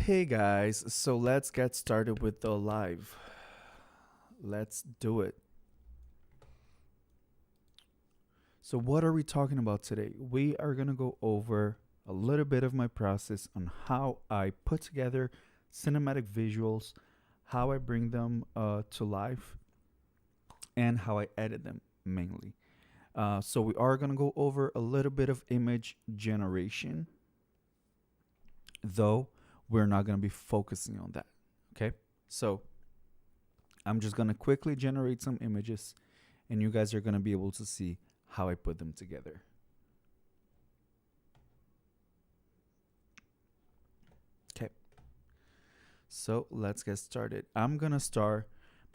Hey guys, so let's get started with the live. Let's do it. So, what are we talking about today? We are going to go over a little bit of my process on how I put together cinematic visuals, how I bring them to life, and how I edit them mainly. So, we are going to go over a little bit of image generation, though we're not going to be focusing on that. Okay, so I'm just going to quickly generate some images and you guys are going to be able to see how I put them together. Okay, so let's get started. I'm going to start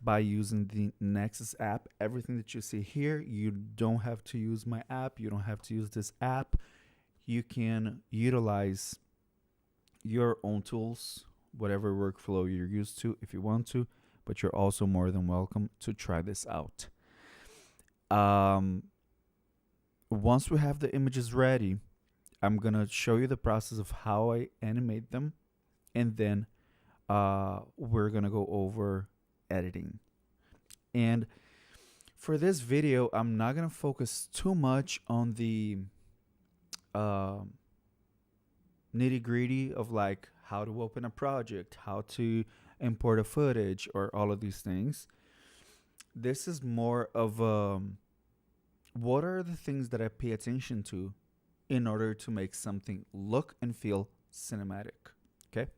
by using the Nexus app. Everything that you see here, you don't have to use my app. You don't have to use this app. You can utilize your own tools, whatever workflow you're used to if you want to, but you're also more than welcome to try this out. Once we have the images ready, I'm going to show you the process of how I animate them, and then we're going to go over editing. And for this video, I'm not going to focus too much on the uh, nitty gritty of like how to open a project, how to import a footage, or all of these things. This is more of what are the things that I pay attention to in order to make something look and feel cinematic. Okay.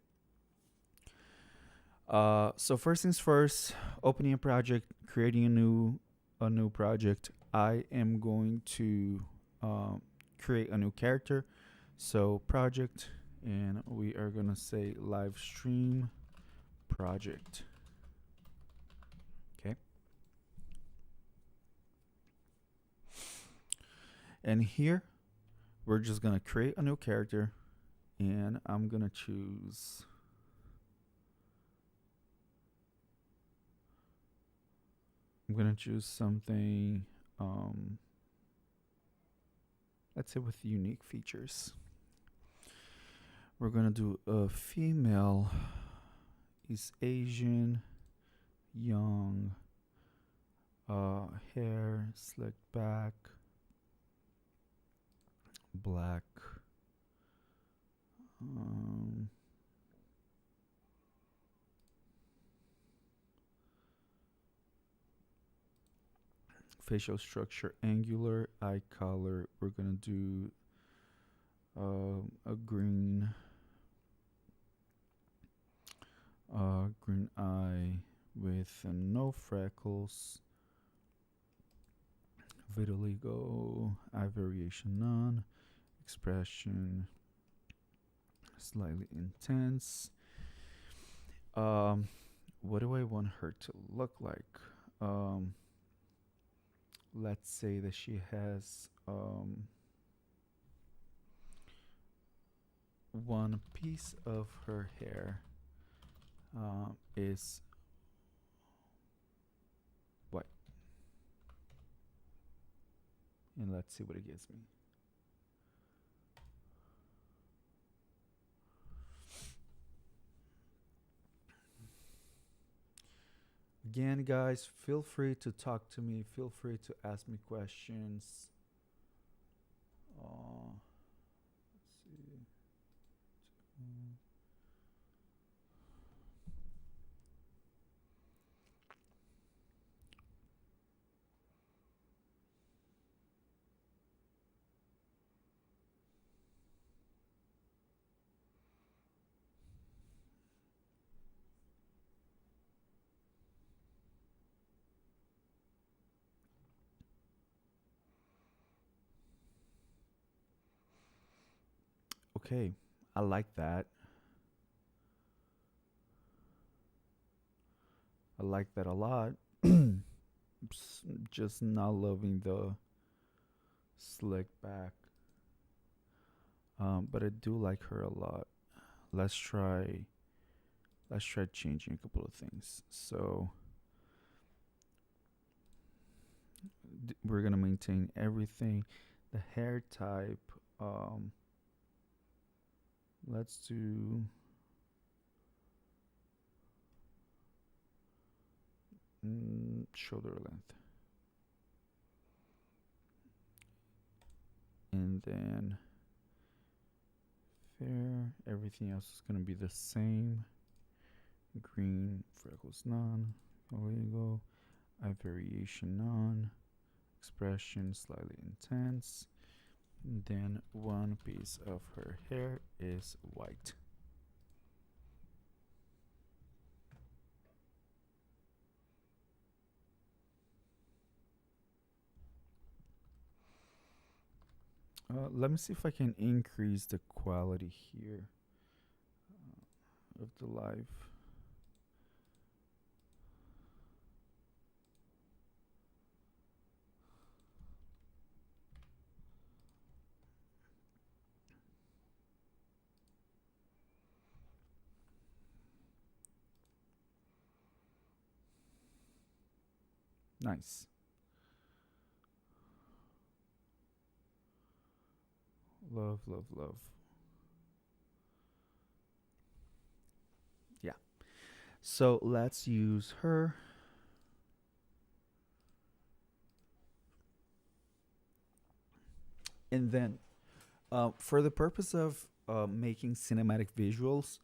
So first things first, opening a project, creating a new project. I am going to create a new character. So project, and we are gonna say live stream project. Okay. And here we're just gonna create a new character, and I'm gonna choose something, let's say with unique features. We're gonna do a female, is Asian, young, hair slicked back, black, facial structure angular, eye color. We're gonna do a green eye with no freckles. Vitiligo, eye variation none, expression slightly intense. What do I want her to look like? Let's say that she has one piece of her hair is white, and let's see what it gives me. Again, guys, feel free to talk to me. Feel free to ask me questions. Let's see. Okay, I like that. I like that a lot. Just not loving the slick back. But I do like her a lot. Let's try changing a couple of things. So we're gonna maintain everything. The hair type, let's do shoulder length. And then there, everything else is going to be the same. Green, freckles none, illegal, eye variation none, expression slightly intense. And then one piece of her hair is white. Let me see if I can increase the quality here of the live. Nice. Love, love, love. Yeah. So let's use her. And then, for the purpose of making cinematic visuals,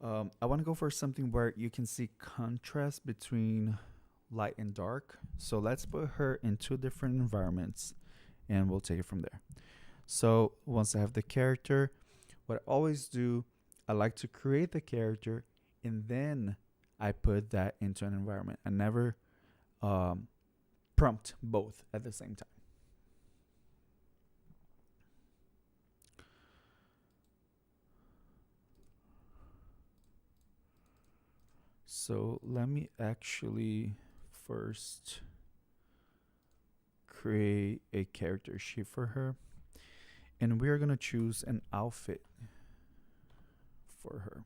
I want to go for something where you can see contrast between light and dark. So let's put her in two different environments and we'll take it from there. So once I have the character, what I always do, I like to create the character and then I put that into an environment. I never prompt both at the same time. So let me actually first create a character sheet for her. And we are going to choose an outfit for her.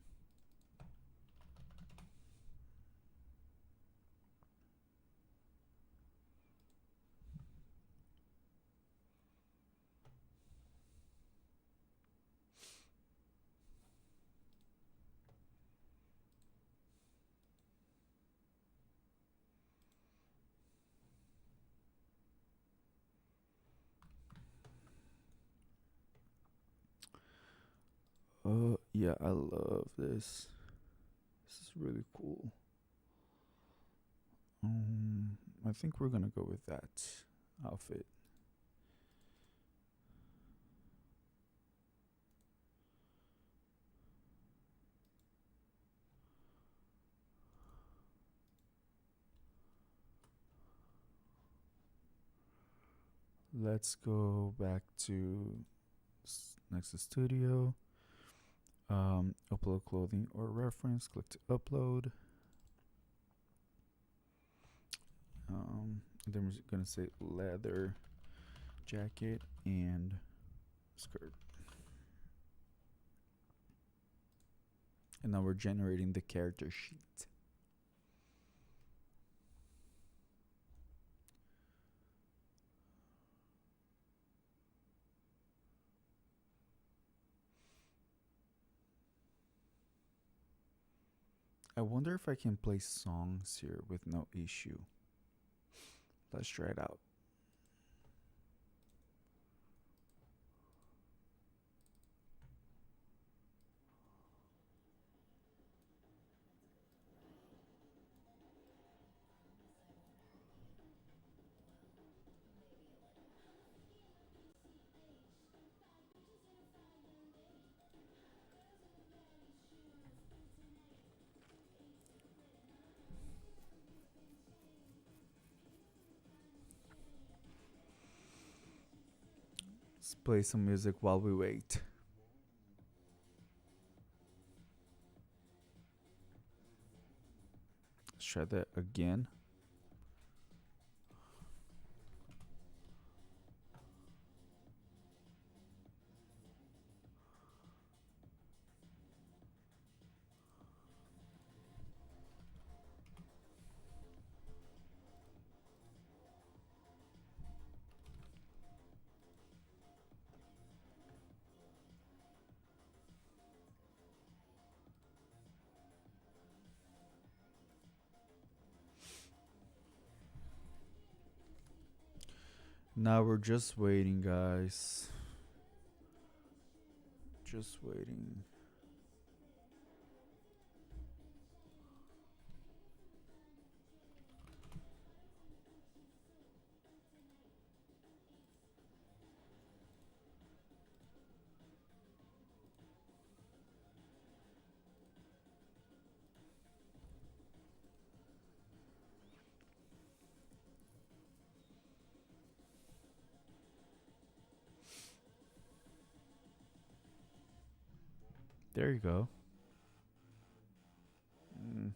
Yeah, I love this. This is really cool. I think we're gonna go with that outfit. Let's go back to next to studio. Upload clothing or reference. Click to upload. Then we're gonna say leather jacket and skirt. And now we're generating the character sheet. I wonder if I can play songs here with no issue. Let's try it out. Let's play some music while we wait. Let's try that again. Now we're just waiting, guys. Just waiting. There you go. Mm.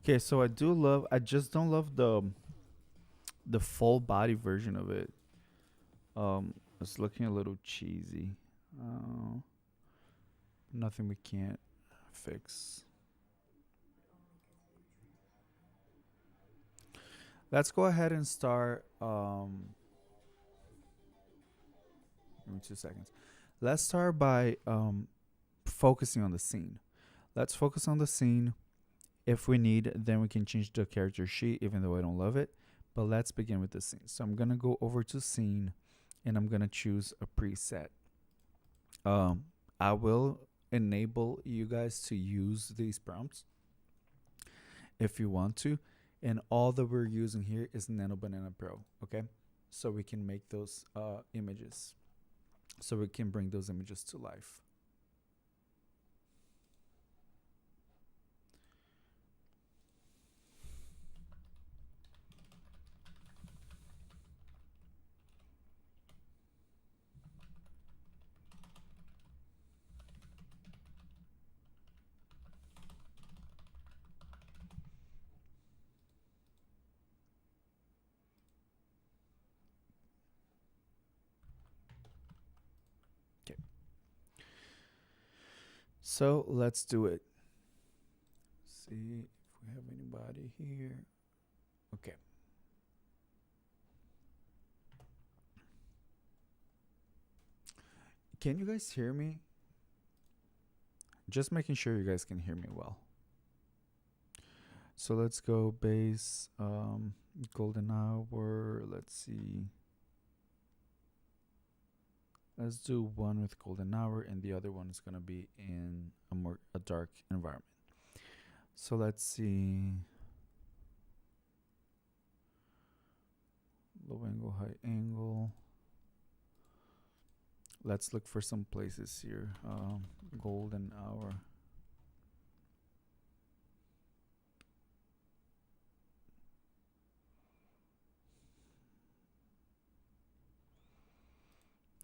Okay, so I do love. I just don't love the full body version of it. It's looking a little cheesy. Uh, Nothing we can't fix. Let's go ahead and start. Give me 2 seconds. Let's start by focusing on the scene. Let's focus on the scene. If we need, then we can change the character sheet, even though I don't love it. But let's begin with the scene. So I'm gonna go over to scene, and I'm gonna choose a preset. I will enable you guys to use these prompts if you want to, and all that we're using here is Nano Banana Pro. Okay, so we can make those images, so we can bring those images to life. Okay, so let's do it. See if we have anybody here. Okay. Can you guys hear me? Just making sure you guys can hear me well. So let's go base golden hour. Let's see. Let's do one with golden hour, and the other one is gonna be in a dark environment. So let's see. Low angle, high angle. Let's look for some places here. Golden hour.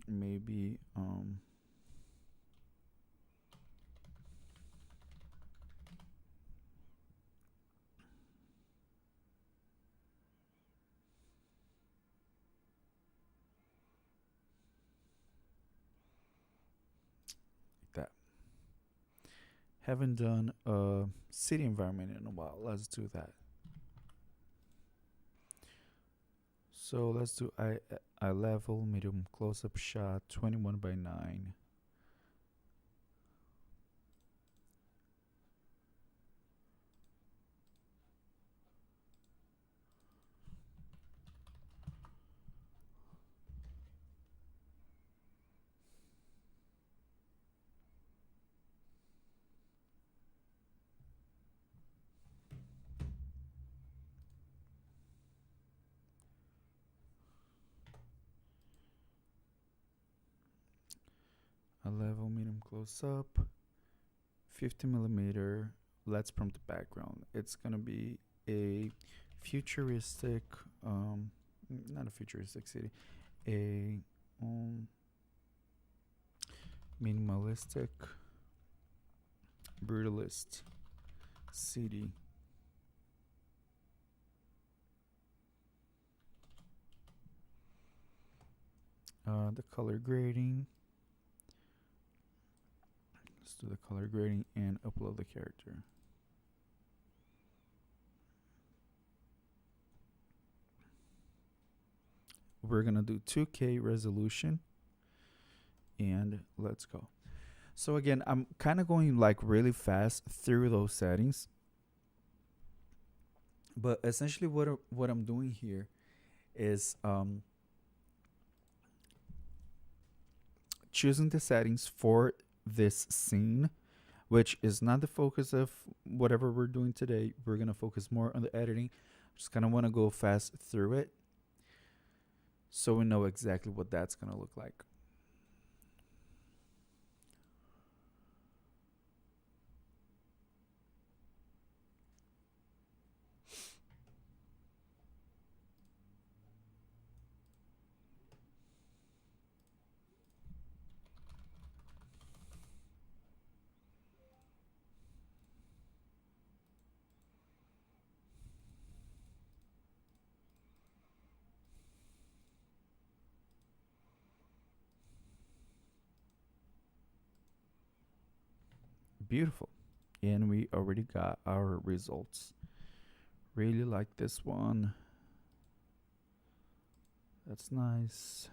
Maybe like that. Haven't done a city environment in a while. Let's do that. So let's do eye level, medium close up shot, 21:9. A level, medium close up, 50 millimeter. Let's prompt the background. It's gonna be a futuristic, not a futuristic city, a minimalistic, brutalist city. The color grading. Let's do the color grading and upload the character. We're gonna do 2K resolution, and let's go. So again, I'm kind of going like really fast through those settings, but essentially what I'm doing here is choosing the settings for this scene, which is not the focus of whatever we're doing today. We're gonna focus more on the editing. Just kind of want to go fast through it so we know exactly what that's gonna look like. Beautiful. And we already got our results. Really like this one. That's nice.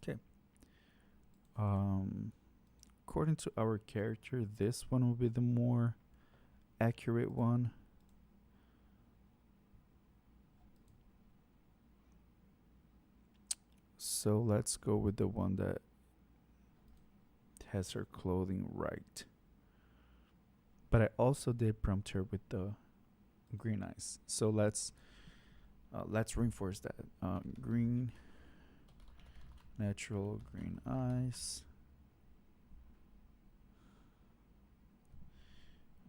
Okay. Um, according to our character, this one will be the more accurate one. So let's go with the one that has her clothing right. But I also did prompt her with the green eyes. So let's reinforce that. Green, natural green eyes.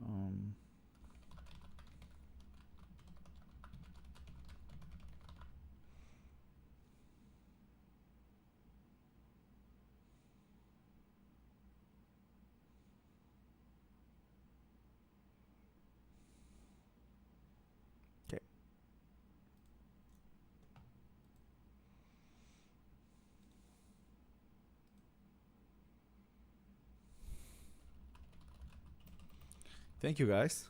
Um, okay. Thank you guys.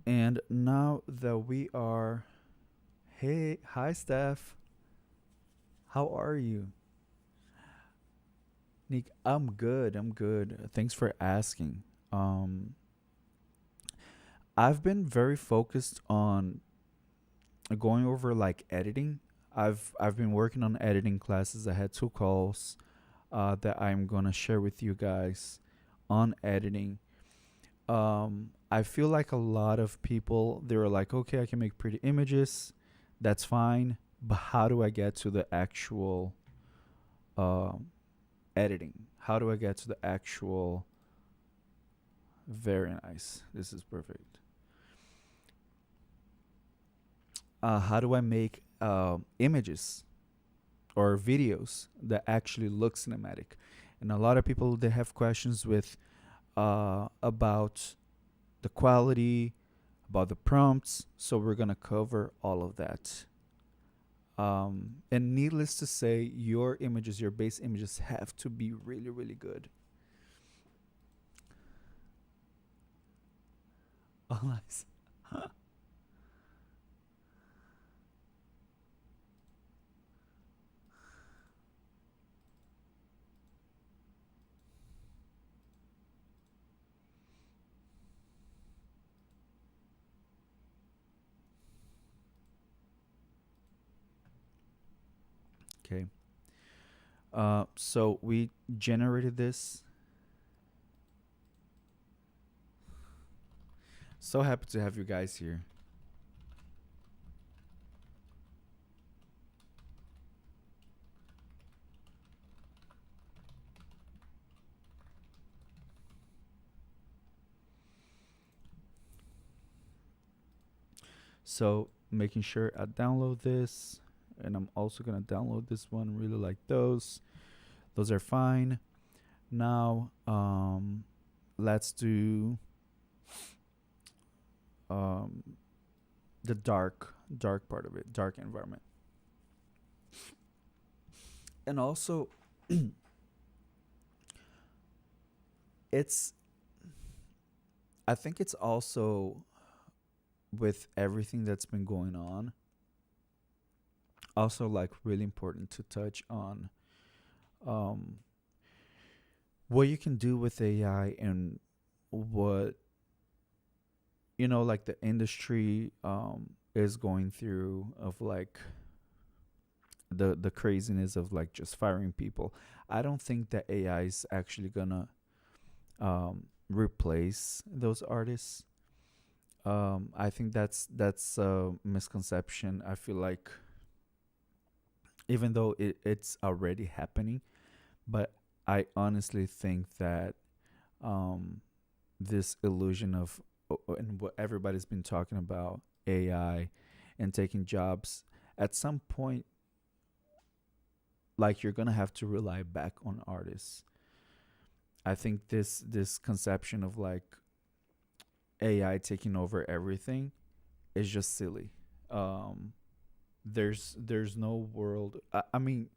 And now that we are, hey, hi, Steph. How are you? Nick, I'm good. I'm good. Thanks for asking. Um, I've been very focused on going over like editing. I've been working on editing classes. I had two calls that I'm gonna share with you guys on editing. I feel like a lot of people they were like, okay, I can make pretty images, that's fine, but how do I get to the actual um, editing? How do I get to the actual? Very nice. This is perfect. How do I make images or videos that actually look cinematic? And a lot of people they have questions with about the quality, about the prompts. So we're gonna cover all of that. And needless to say, your images, your base images, have to be really, really good. Oh, nice. Okay. So we generated this. So happy to have you guys here. So making sure I download this, and I'm also gonna download this one. Really like those. Those are fine. Now, let's do um, the dark part of it, dark environment. And also, it's I think it's also, with everything that's been going on, also like really important to touch on um what you can do with AI, and what, like the industry is going through, of like the craziness of like just firing people. I don't think that AI is actually gonna replace those artists. I think that's a misconception. I feel like, even though it's already happening, but I honestly think that um, this illusion of, and what everybody's been talking about, AI and taking jobs, at some point, like, you're gonna have to rely back on artists. I think this conception of like AI taking over everything is just silly. Um, there's no world. I mean,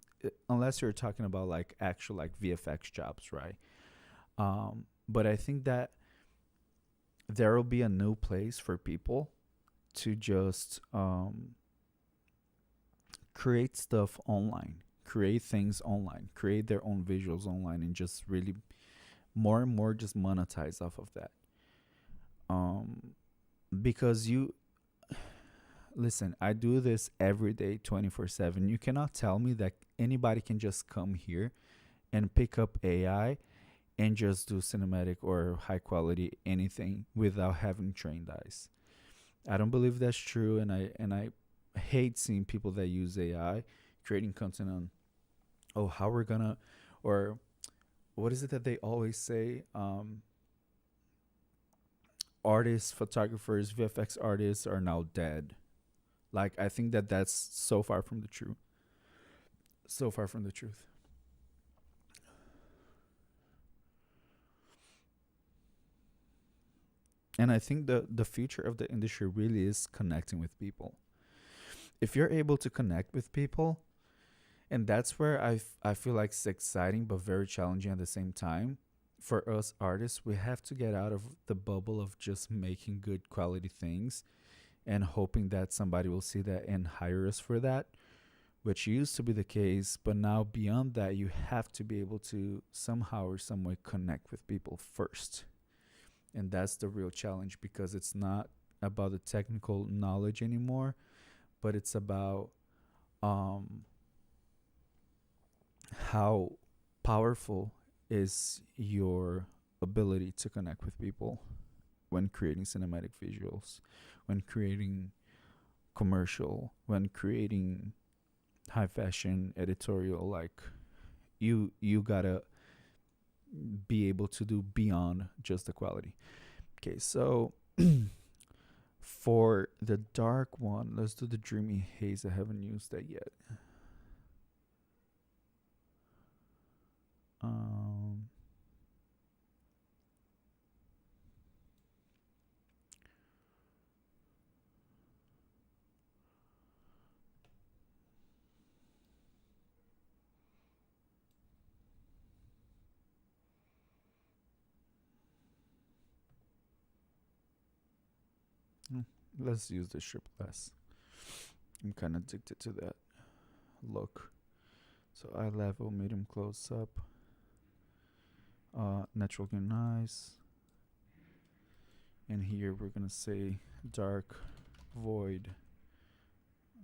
unless you're talking about like actual like VFX jobs, right? But I think that there will be a new place for people to just create stuff online, create things online, create their own visuals online, and just really more and more just monetize off of that. Um, because you listen, I do this every day, 24/7. You cannot tell me that anybody can just come here and pick up AI and just do cinematic or high quality anything without having trained eyes. I don't believe that's true, and I hate seeing people that use AI creating content on, oh, how we're gonna, or what is it that they always say, artists, photographers, VFX artists are now dead. Like, I think that that's so far from the truth. So far from the truth. And I think the future of the industry really is connecting with people. If you're able to connect with people, and that's where I feel like it's exciting but very challenging at the same time. For us artists, we have to get out of the bubble of just making good quality things and hoping that somebody will see that and hire us for that, which used to be the case. But now, beyond that, you have to be able to somehow or some way connect with people first. And that's the real challenge, because it's not about the technical knowledge anymore, but it's about um, how powerful is your ability to connect with people when creating cinematic visuals, when creating commercial, when creating high fashion editorial. Like, you gotta be able to do beyond just the quality. Okay, so for the dark one, let's do the Dreamy Haze. I haven't used that yet. Um, mm, let's use the strip glass. I'm kind of addicted to that look. So eye level, medium close up, natural green eyes. And here we're gonna say dark void.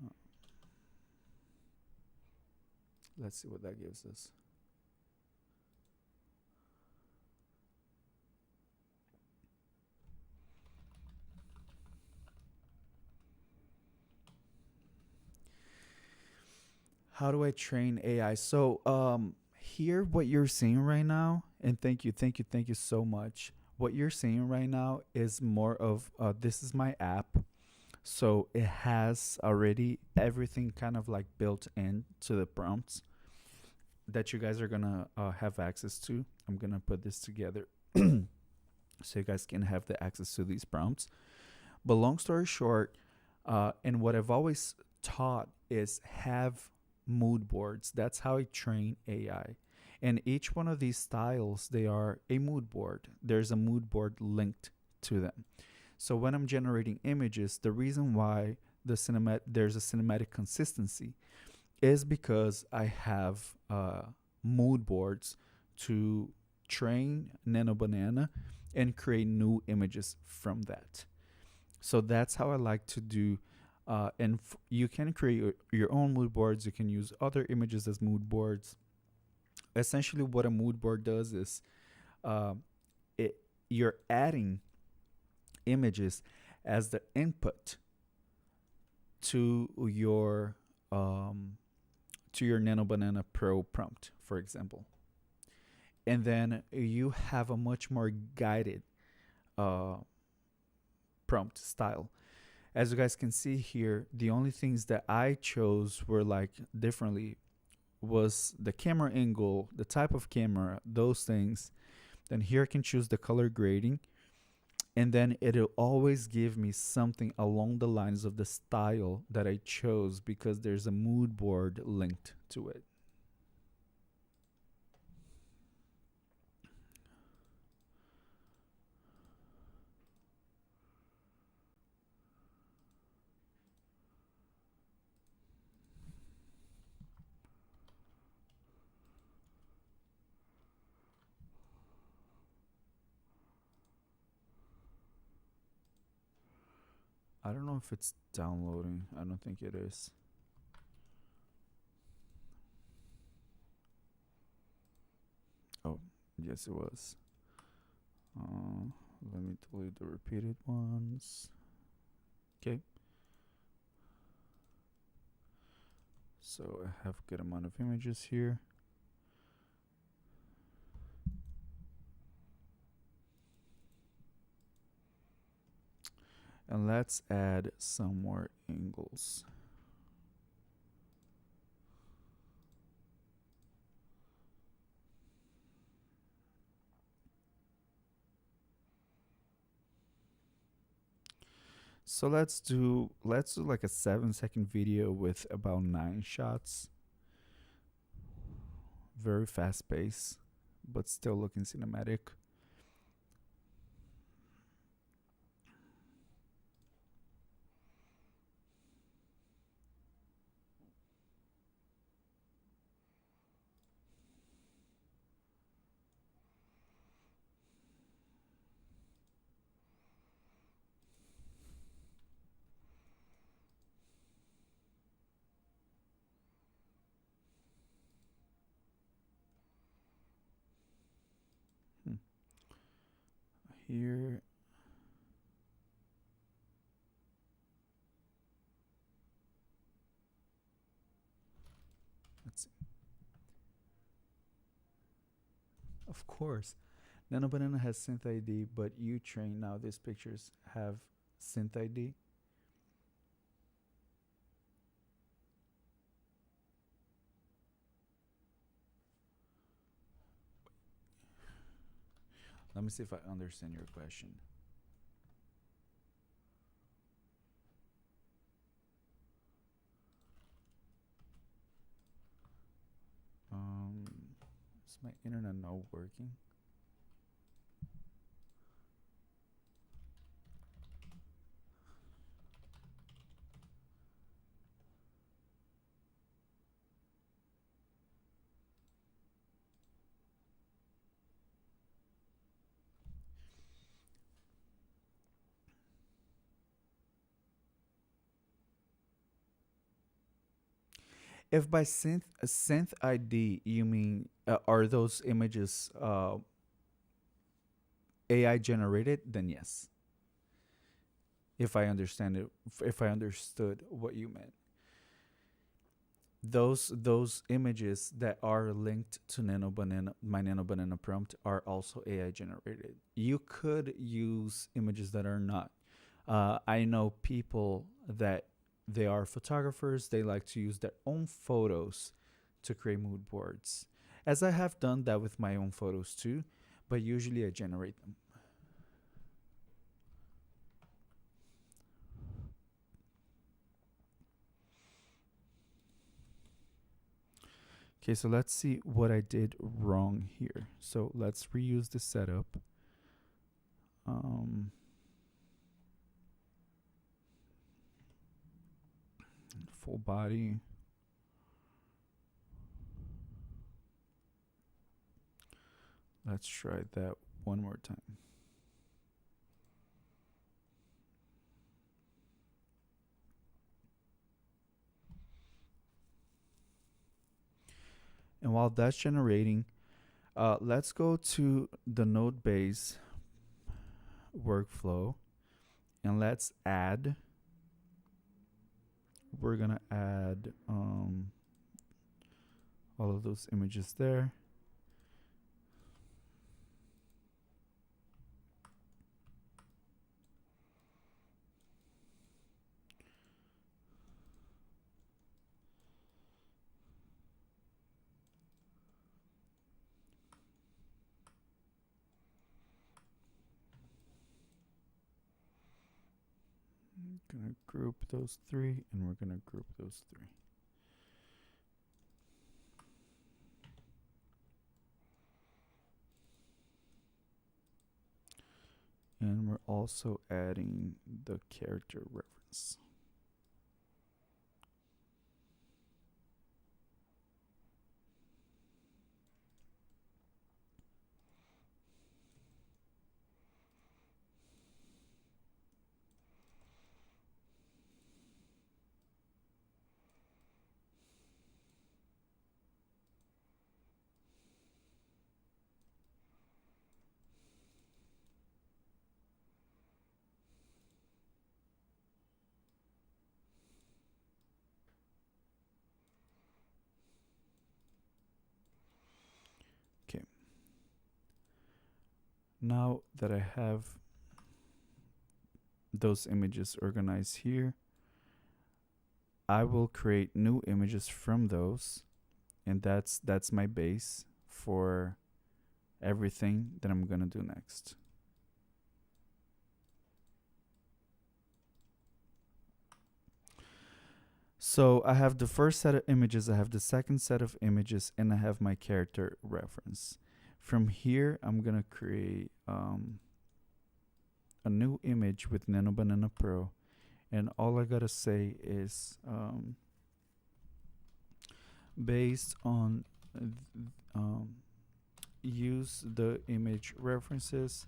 Uh, let's see what that gives us. How do I train AI? So here what you're seeing right now, and thank you so much. What you're seeing right now is more of, this is my app. So it has already everything kind of like built into the prompts that you guys are gonna have access to. I'm gonna put this together so you guys can have the access to these prompts. But long story short, And what I've always taught is have mood boards. That's how I train AI. And each one of these styles, they are a mood board. There's a mood board linked to them. So when I'm generating images, the reason why there's a cinematic consistency is because I have mood boards to train Nano Banana and create new images from that. So that's how I like to do. You can create your own mood boards. You can use other images as mood boards. Essentially, what a mood board does is uh, you're adding images as the input to um, your Nano Banana Pro prompt, for example, and then you have a much more guided uh, prompt style. As you guys can see here, the only things that I chose were like differently was the camera angle, the type of camera, those things. Then here I can choose the color grading, and then it'll always give me something along the lines of the style that I chose because there's a mood board linked to it. I don't know if it's downloading. I don't think it is. Oh, yes, it was. Let me delete the repeated ones. Okay. So I have a good amount of images here. And let's add some more angles. So let's do like a 7-second video with about 9 shots. Very fast pace, but still looking cinematic. Hmm. Here. Let's see. Of course. Nano Banana has synth ID, but you train now these pictures have synth ID. Let me see if I understand your question. Is my internet not working? If by synth ID you mean are those images AI generated, then yes. If I understand it, if I understood what you meant, those images that are linked to Nano Banana, my Nano Banana prompt, are also AI generated. You could use images that are not. I know people that they are photographers. They like to use their own photos to create mood boards, as I have done that with my own photos too. But usually I generate them. Okay, so let's see what I did wrong here. So let's reuse the setup. Full body. Let's try that one more time. And while that's generating, let's go to the node base workflow and let's add. We're gonna add all of those images there. Gonna group those three, and we're gonna group those three. And we're also adding the character reference. Okay. Now that I have those images organized here, I will create new images from those, and that's my base for everything that I'm gonna do next. So I have the first set of images, I have the second set of images, and I have my character reference. From here, I'm gonna create a new image with Nano Banana Pro, and all I gotta say is based on use the image references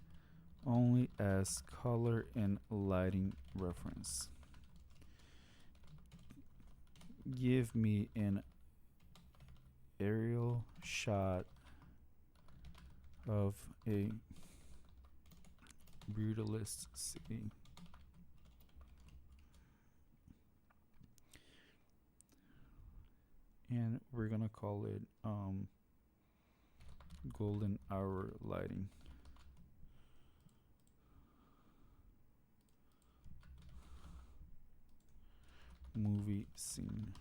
only as color and lighting reference. Give me an aerial shot of a brutalist city. And we're gonna call it golden hour lighting. Movie scene.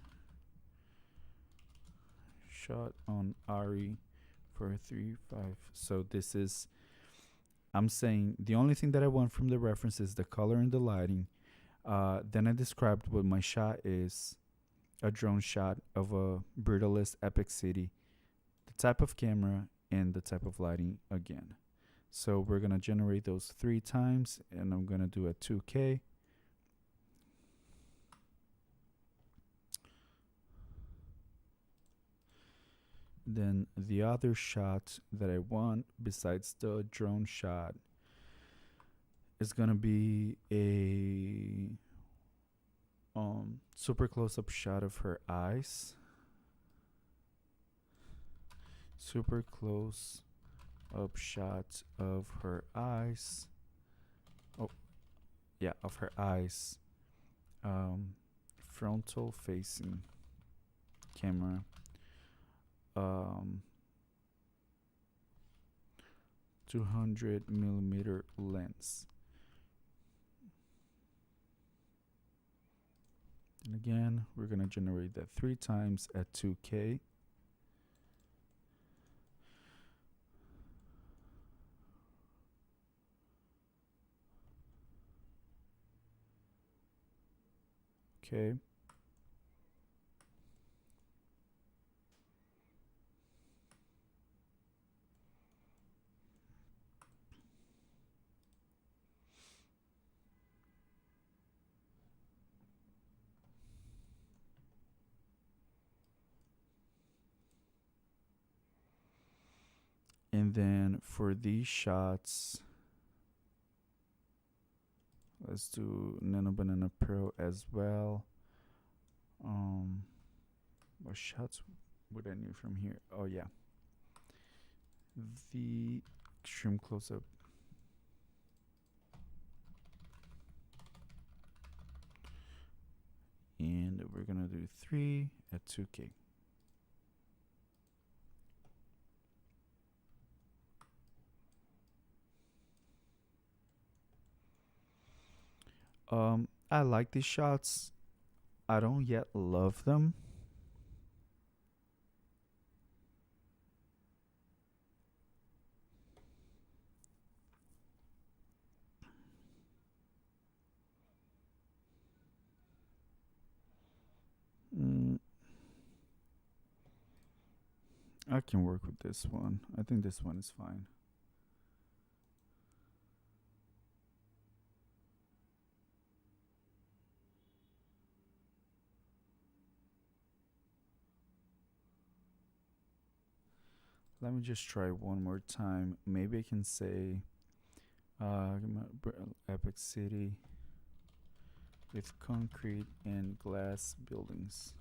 Shot on Ari for 3.5. So this is, I'm saying the only thing that I want from the reference is the color and the lighting. Then I described what my shot is, a drone shot of a brutalist epic city, the type of camera, and the type of lighting again. So we're gonna generate those 3 times, and I'm gonna do a 2K. Then the other shot that I want besides the drone shot is gonna be a super close-up shot of her eyes. Super close up shot of her eyes. Oh, yeah, of her eyes. Frontal facing camera. 200mm lens. And again, we're gonna generate that 3 times at 2K. Okay. And then for these shots, let's do Nano Banana Pro as well. What shots would I need from here? Oh yeah, the extreme close-up. And we're gonna do 3 at 2K. I like these shots. I don't yet love them. Mm, I can work with this one. I think this one is fine. Let me just try one more time. Maybe I can say Epic City with concrete and glass buildings.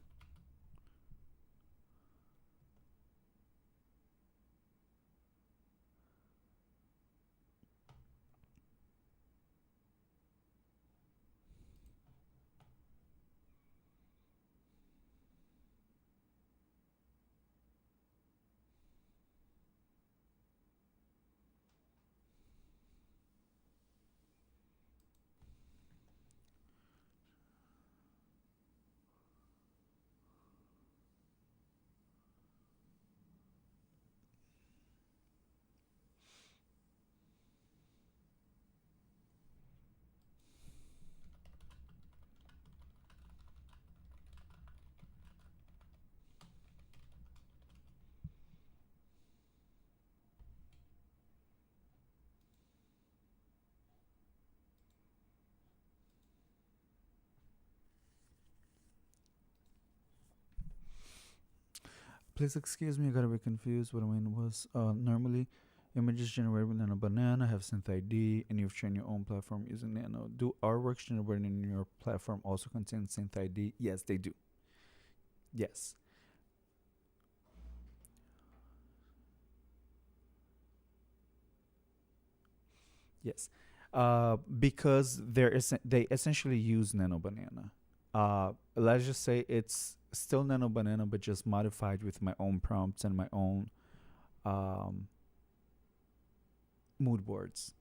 Please excuse me, I got a bit confused. What I mean was, normally images generated with Nano Banana have synth ID, and you've trained your own platform using Nano. Do artworks generated in your platform also contain synth ID? Yes, they do. Yes. Yes. Because they essentially use Nano Banana. Let's just say it's still Nano Banana, but just modified with my own prompts and my own um, mood boards.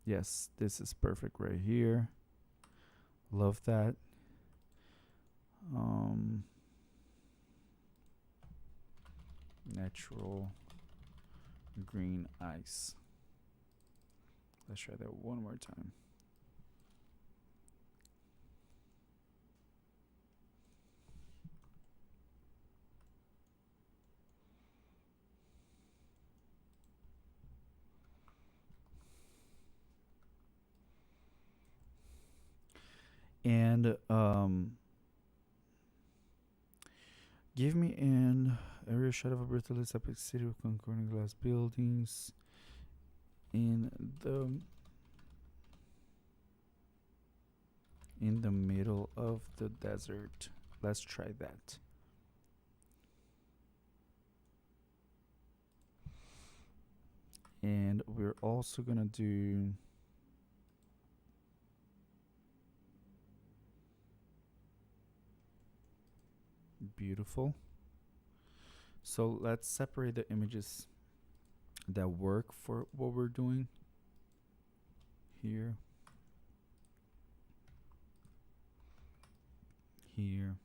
Yes, this is perfect right here. Love that. Um, Natural green ice. Let's try that one more time. And give me an area shot of a brutalist epic city with concurrent glass buildings in the middle of the desert. Let's try that. And we're also gonna do beautiful. So let's separate the images that work for what we're doing here, here,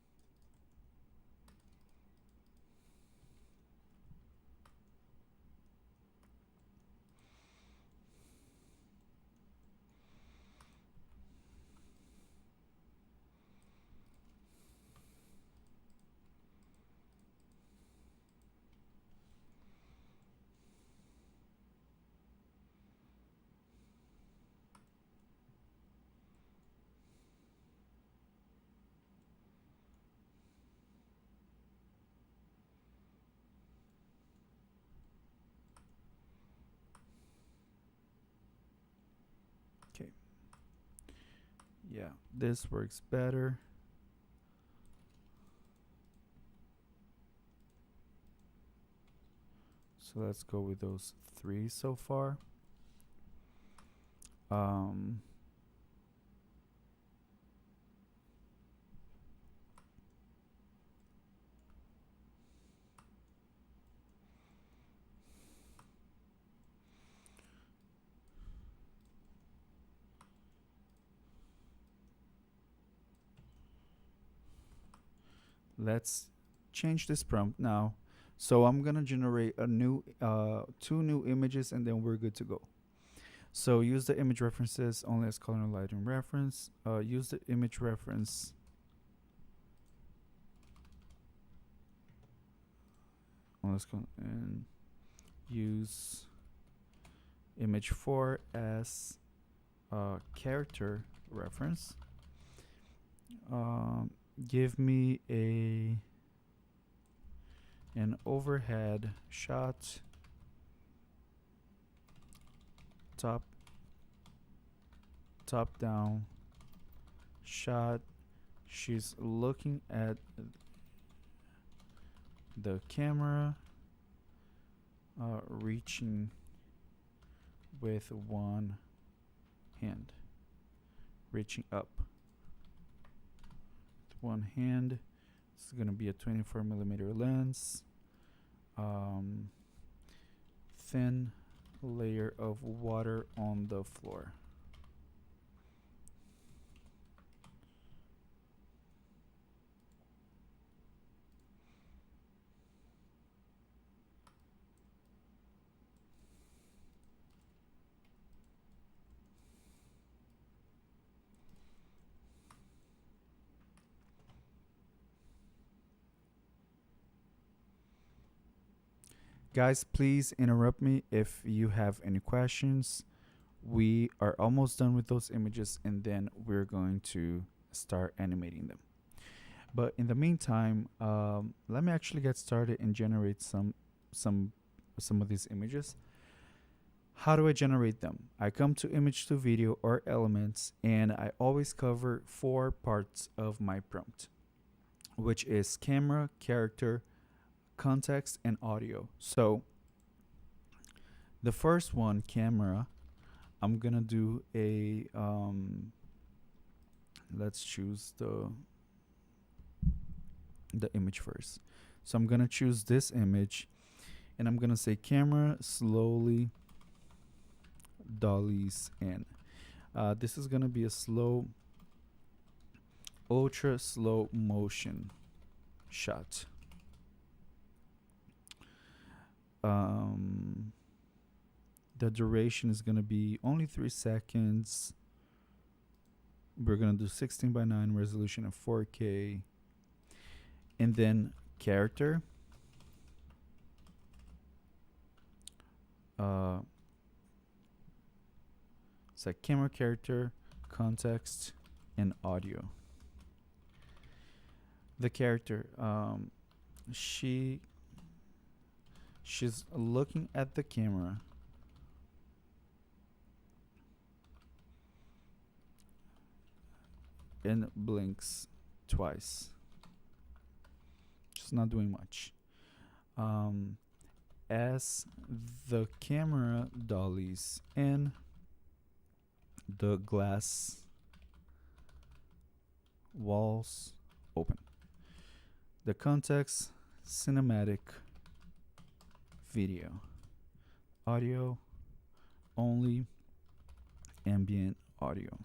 Yeah, this works better. So let's go with those three so far. Um, let's change this prompt now. So I'm gonna generate a new two new images, and then we're good to go. So use the image references only as color and lighting reference. Use the image reference and use image 4 as character reference. Give me an overhead shot, top down shot. She's looking at the camera, reaching with one hand, reaching up with one hand. This is going to be a 24mm lens. Thin layer of water on the floor. Guys, please interrupt me if you have any questions. We are almost done with those images, and then we're going to start animating them. But in the meantime, let me actually get started and generate some of these images. How do I generate them? I come to image to video or elements, and I always cover 4 parts of my prompt, which is camera, character, context, and audio. So the first one, camera, I'm gonna do a let's choose the image first. So I'm gonna choose this image, and I'm gonna say camera slowly dollies in. This is gonna be a ultra slow motion shot. The duration is gonna be only 3 seconds. We're gonna do 16:9 resolution of 4K. And then character. It's like camera, character, context, and audio. The character, she's looking at the camera, and blinks twice. Just not doing much. As the camera dollies in, the glass walls open. The context, cinematic video. Audio only, ambient audio.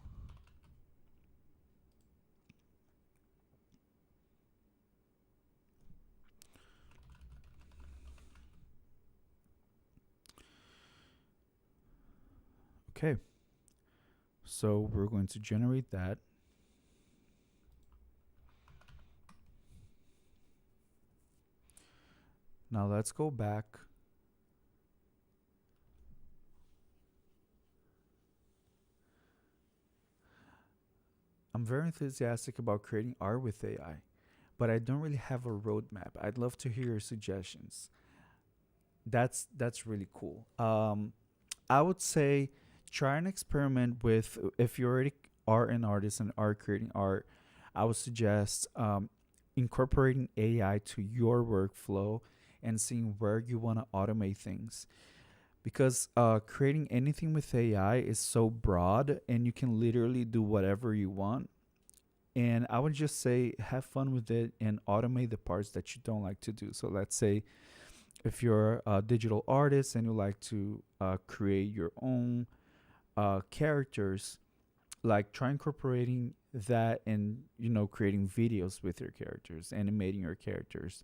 Okay, so we're going to generate that. Now let's go back. I'm very enthusiastic about creating art with AI, but I don't really have a roadmap. I'd love to hear your suggestions. That's really cool. I would say try and experiment with, if you already are an artist and are creating art, I would suggest incorporating AI to your workflow and seeing where you want to automate things. Because creating anything with AI is so broad and you can literally do whatever you want. And I would just say have fun with it and automate the parts that you don't like to do. So let's say if you're a digital artist and you like to create your own characters, like try incorporating that and creating videos with your characters, animating your characters,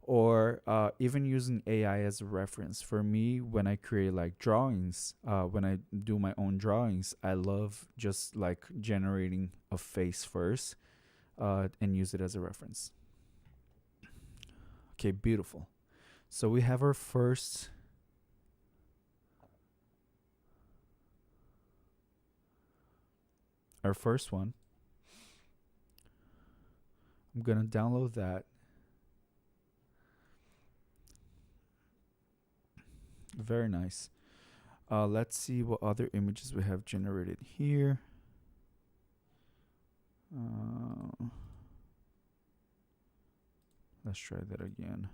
or even using AI as a reference. For me, when I create like drawings, when I do my own drawings, I love just like generating a face first and use it as a reference. Okay, beautiful. So we have our first one. I'm gonna download that. Very nice. Let's see what other images we have generated here. Uh, let's try that again.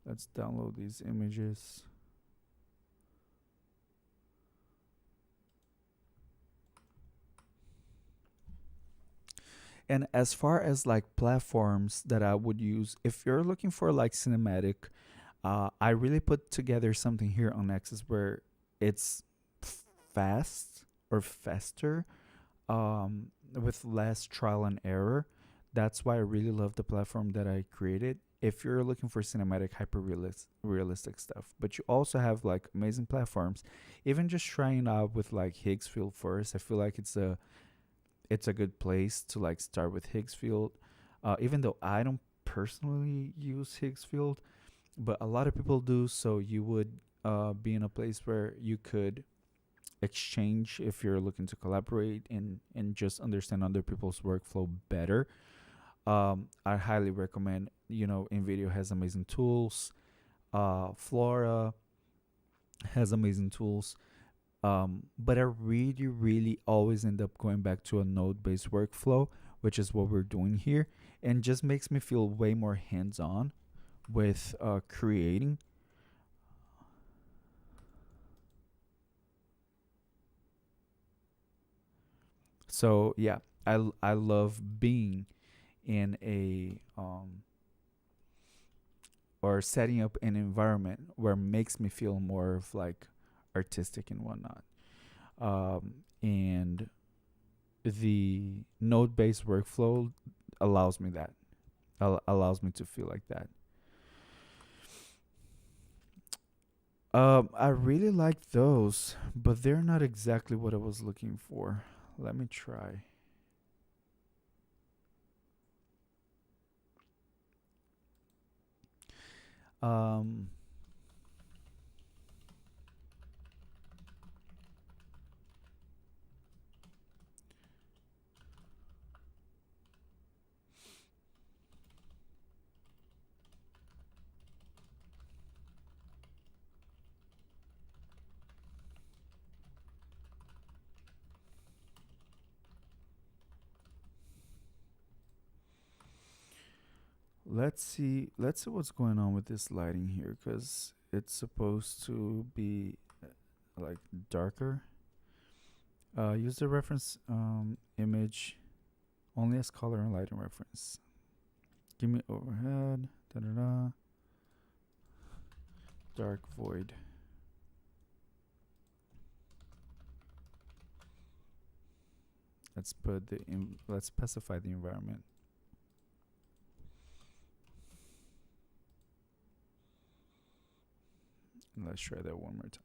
Let's download these images. And as far as like platforms that I would use, if you're looking for like cinematic, I really put together something here on Nexus where it's fast or faster, with less trial and error. That's why I really love the platform that I created. If you're looking for cinematic, hyper realistic stuff, but you also have like amazing platforms, even just trying out with like Higgsfield first, I feel like it's a good place to like start with Higgsfield. Even though I don't personally use Higgsfield, but a lot of people do, so you would be in a place where you could exchange if you're looking to collaborate and just understand other people's workflow better. I highly recommend. NVIDIA has amazing tools. Flora has amazing tools. But I really, really always end up going back to a node based workflow, which is what we're doing here, and just makes me feel way more hands on with creating. So yeah, I love being in a or setting up an environment where it makes me feel more of like artistic and whatnot. And the node based workflow allows me that, allows me to feel like that. I really like those, but they're not exactly what I was looking for. Let me try. Um, let's see what's going on with this lighting here, because it's supposed to be like darker. Use the reference image only as color and lighting reference. Give me overhead. Da da da. Dark void. Let's specify the environment. Let's try that one more time.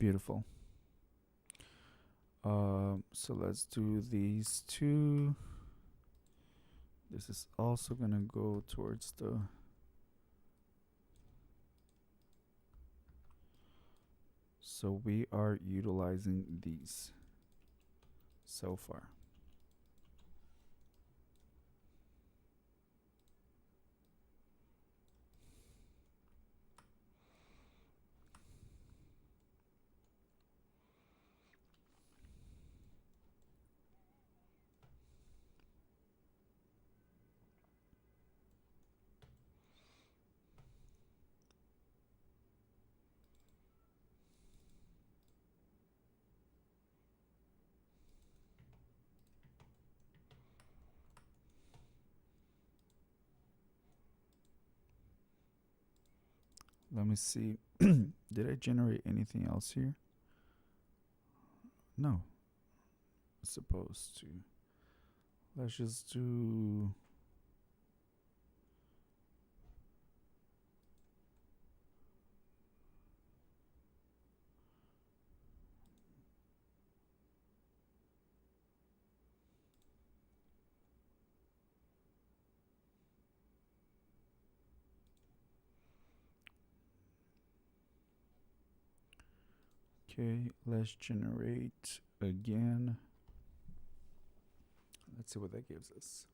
Beautiful. So let's do these two. This is also gonna go towards the. So we are utilizing these so far. Let me see. Did I generate anything else here? No. Supposed to. Let's just do. Okay, let's generate again. Let's see what that gives us.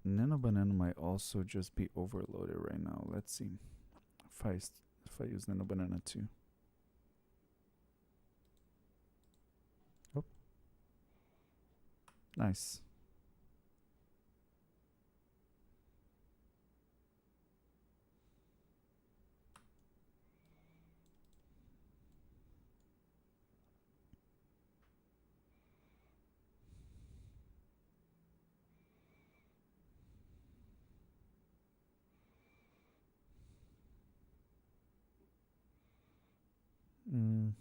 Nano Banana might also just be overloaded right now. Let's see if I use Nano Banana too. Oh, nice. Mm.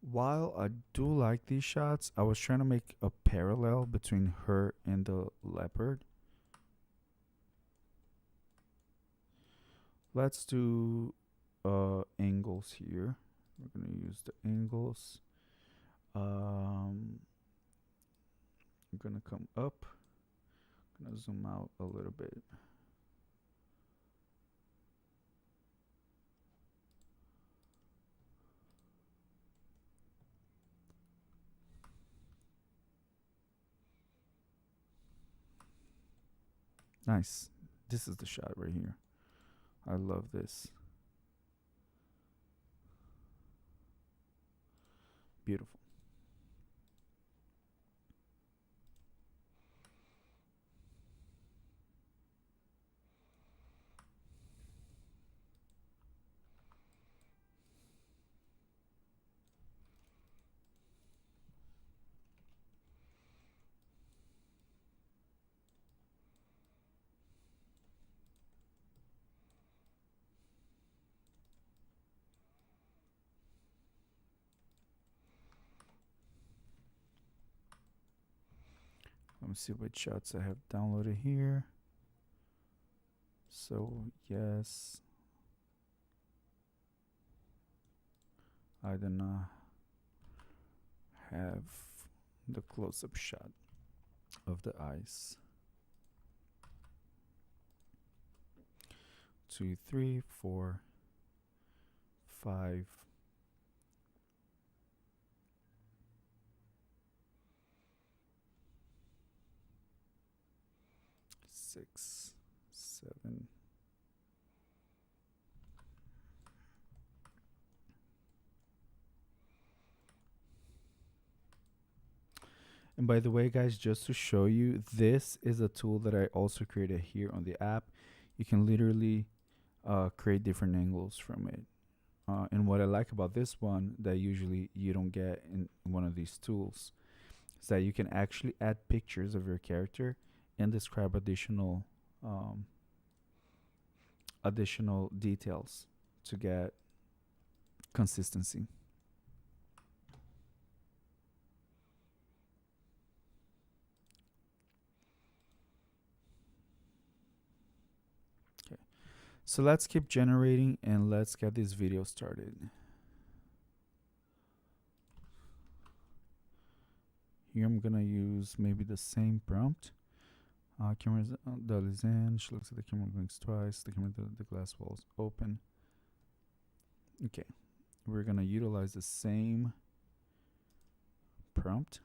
While I do like these shots, I was trying to make a parallel between her and the leopard. Let's do angles here. We're gonna use the angles. I'm gonna come up. Gonna zoom out a little bit. Nice. This is the shot right here. I love this. Beautiful. Let me see what shots I have downloaded here. So, yes. I do not have the close-up shot of the eyes. 2, 3, 4, 5. 6, 7. And by the way, guys, just to show you, this is a tool that I also created here on the app. You can literally create different angles from it. And what I like about this one that usually you don't get in one of these tools is that you can actually add pictures of your character and describe additional details to get consistency. Okay, so let's keep generating and let's get this video started. Here I'm gonna use maybe the same prompt. Camera is in. She looks at the camera, blinks twice. The camera, the glass walls open. Okay, we're gonna utilize the same prompt.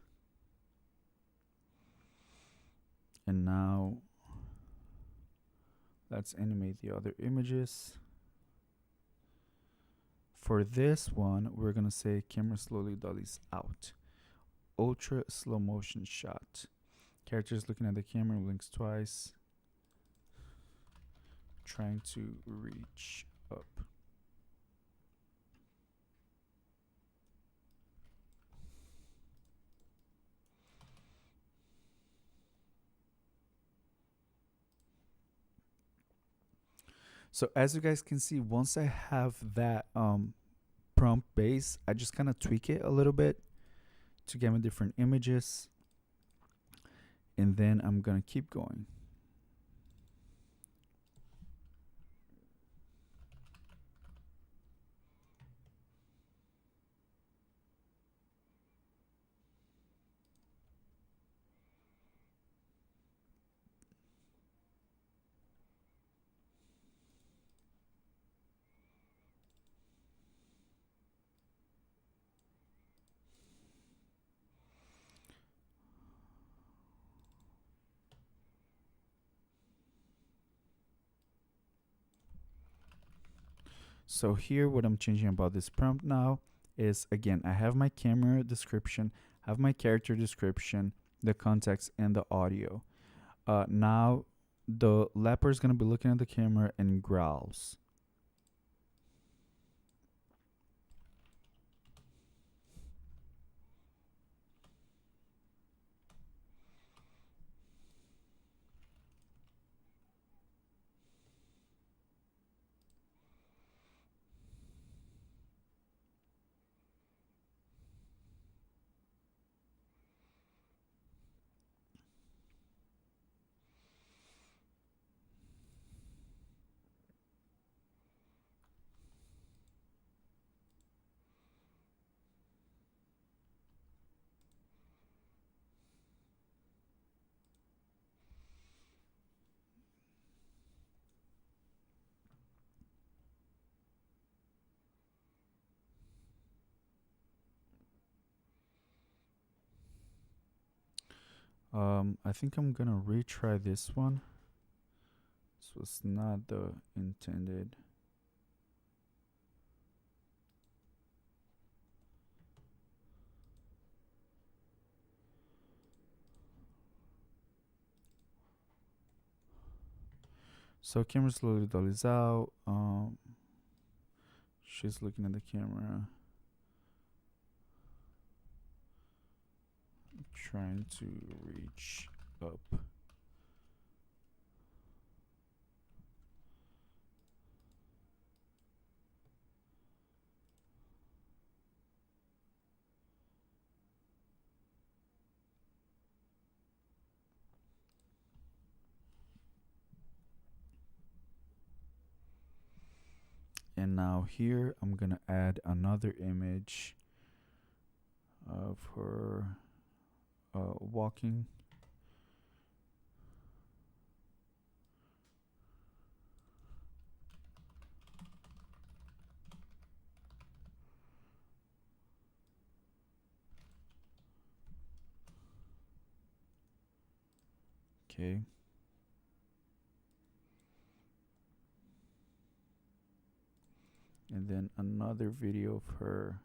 And now let's animate the other images. For this one, we're gonna say camera slowly dollies out. Ultra slow motion shot. Characters looking at the camera, blinks twice. Trying to reach up. So as you guys can see, once I have that prompt base, I just kind of tweak it a little bit to get me different images. And then I'm gonna keep going. So here, what I'm changing about this prompt now is, again, I have my camera description, have my character description, the context, and the audio. Now, the leopard is going to be looking at the camera and growls. I think I'm going to retry this one. This was not the intended. So camera slowly dollies out. She's looking at the camera, trying to reach up. And now here, I'm gonna add another image of her walking. Okay. And then another video of her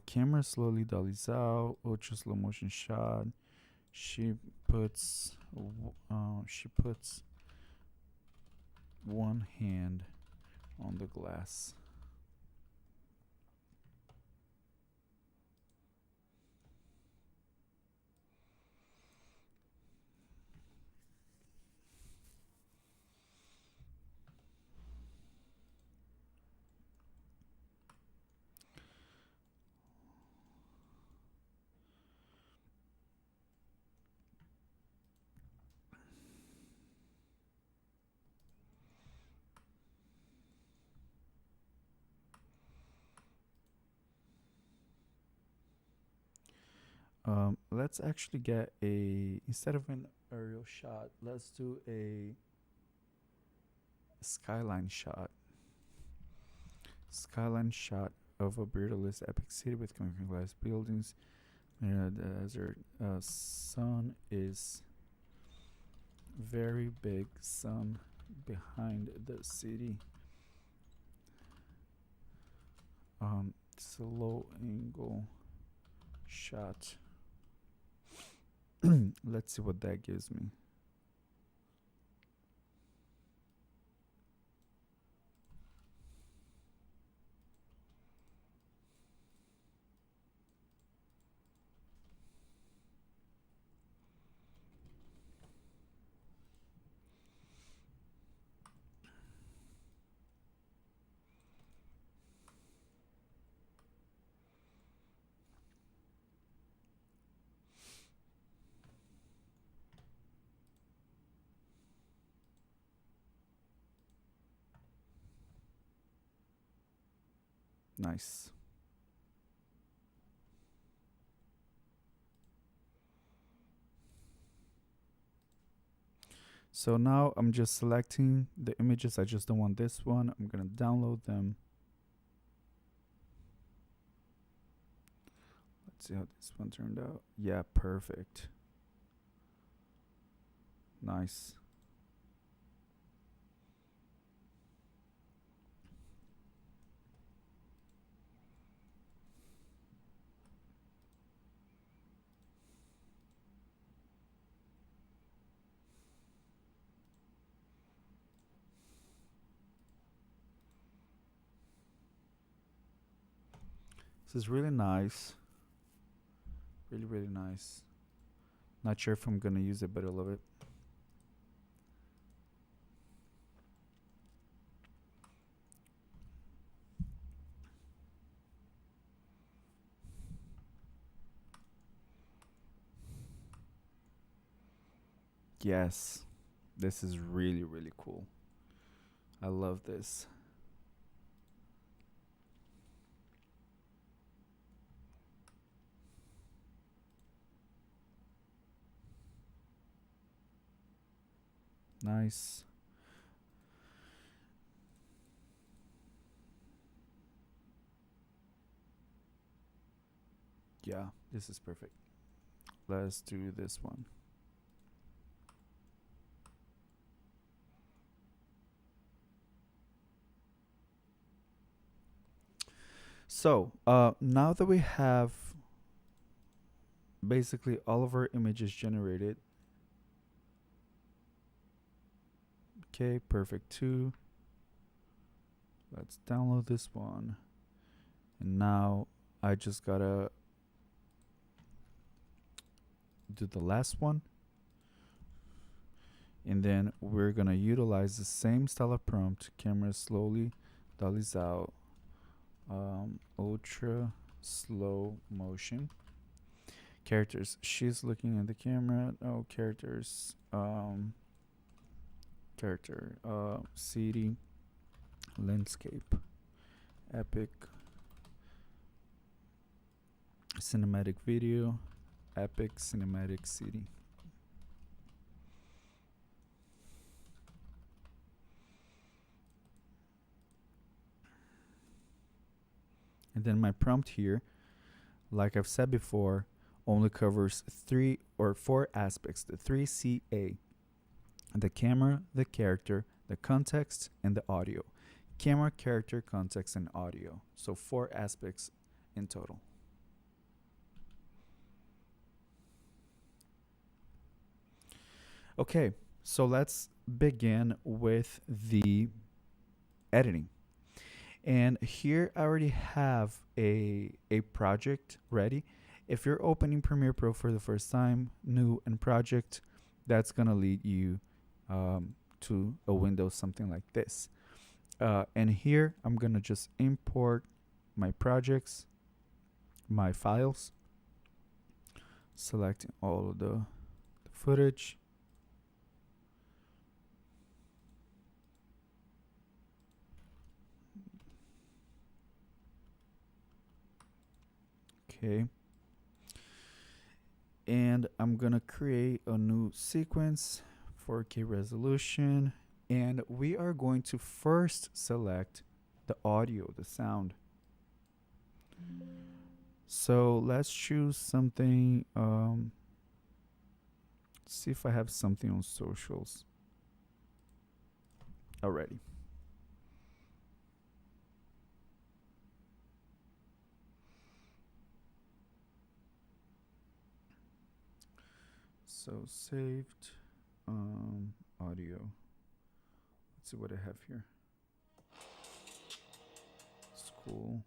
Camera slowly dollies out. Ultra slow motion shot. She puts one hand on the glass. Let's actually get instead of an aerial shot, let's do a skyline shot. Skyline shot of a brutalist epic city with concrete glass buildings. The desert. Sun is very big. Sun behind the city. Slow angle shot. Let's see what that gives me. Nice. So now I'm just selecting the images. I just don't want this one. I'm gonna download them. Let's see how this one turned out. Yeah, perfect. Nice. This is really nice. Really, really nice. Not sure if I'm gonna use it, but I love it. Yes. This is really, really cool. I love this. Nice. Yeah, this is perfect. Let's do this one. So, now that we have basically all of our images generated, okay, perfect too. Let's download this one. And now I just gotta do the last one. And then we're gonna utilize the same style of prompt. Camera slowly dollies out. Ultra slow motion. Characters. She's looking at the camera. Oh, characters. Character. City. Landscape. Epic. Cinematic video. Epic cinematic city. And then my prompt here, like I've said before, only covers 3 or 4 aspects, the 3CA: the camera, the character, the context, and the audio. Camera, character, context, and audio. So 4 aspects in total. Okay, so let's begin with the editing. And here I already have a project ready. If you're opening Premiere Pro for the first time, new and project, that's gonna lead you to a window something like this. And here I'm gonna just import my projects, my files, selecting all of the footage. Okay. And I'm gonna create a new sequence, 4K resolution, and we are going to first select the audio, the sound. So let's choose something. See if I have something on socials already. So saved audio. Let's see what I have here. School.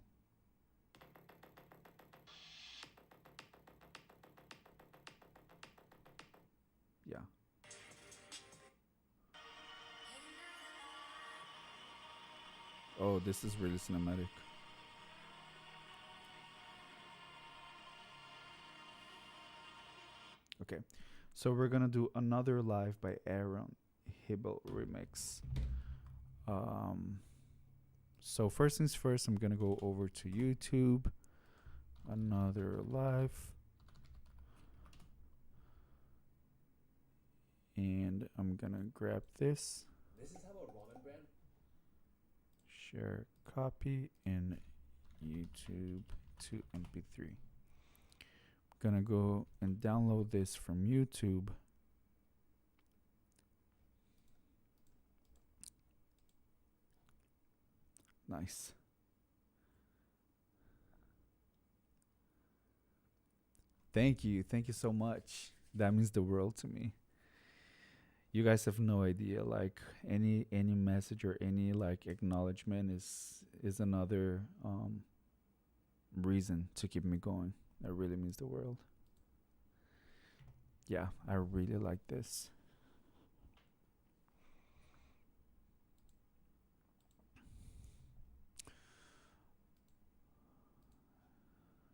Yeah. Oh, this is really cinematic. Okay. So we're gonna do another live by Aaron Hibble remix. Um so first things first, I'm gonna go over to YouTube. Another live. And I'm gonna grab this. This is how about ramen brand? Share copy in YouTube to MP3. Gonna go and download this from YouTube. Nice. Thank you. Thank you so much. That means the world to me. You guys have no idea. Like any message or any like acknowledgement is another reason to keep me going. That really means the world. Yeah, I really like this.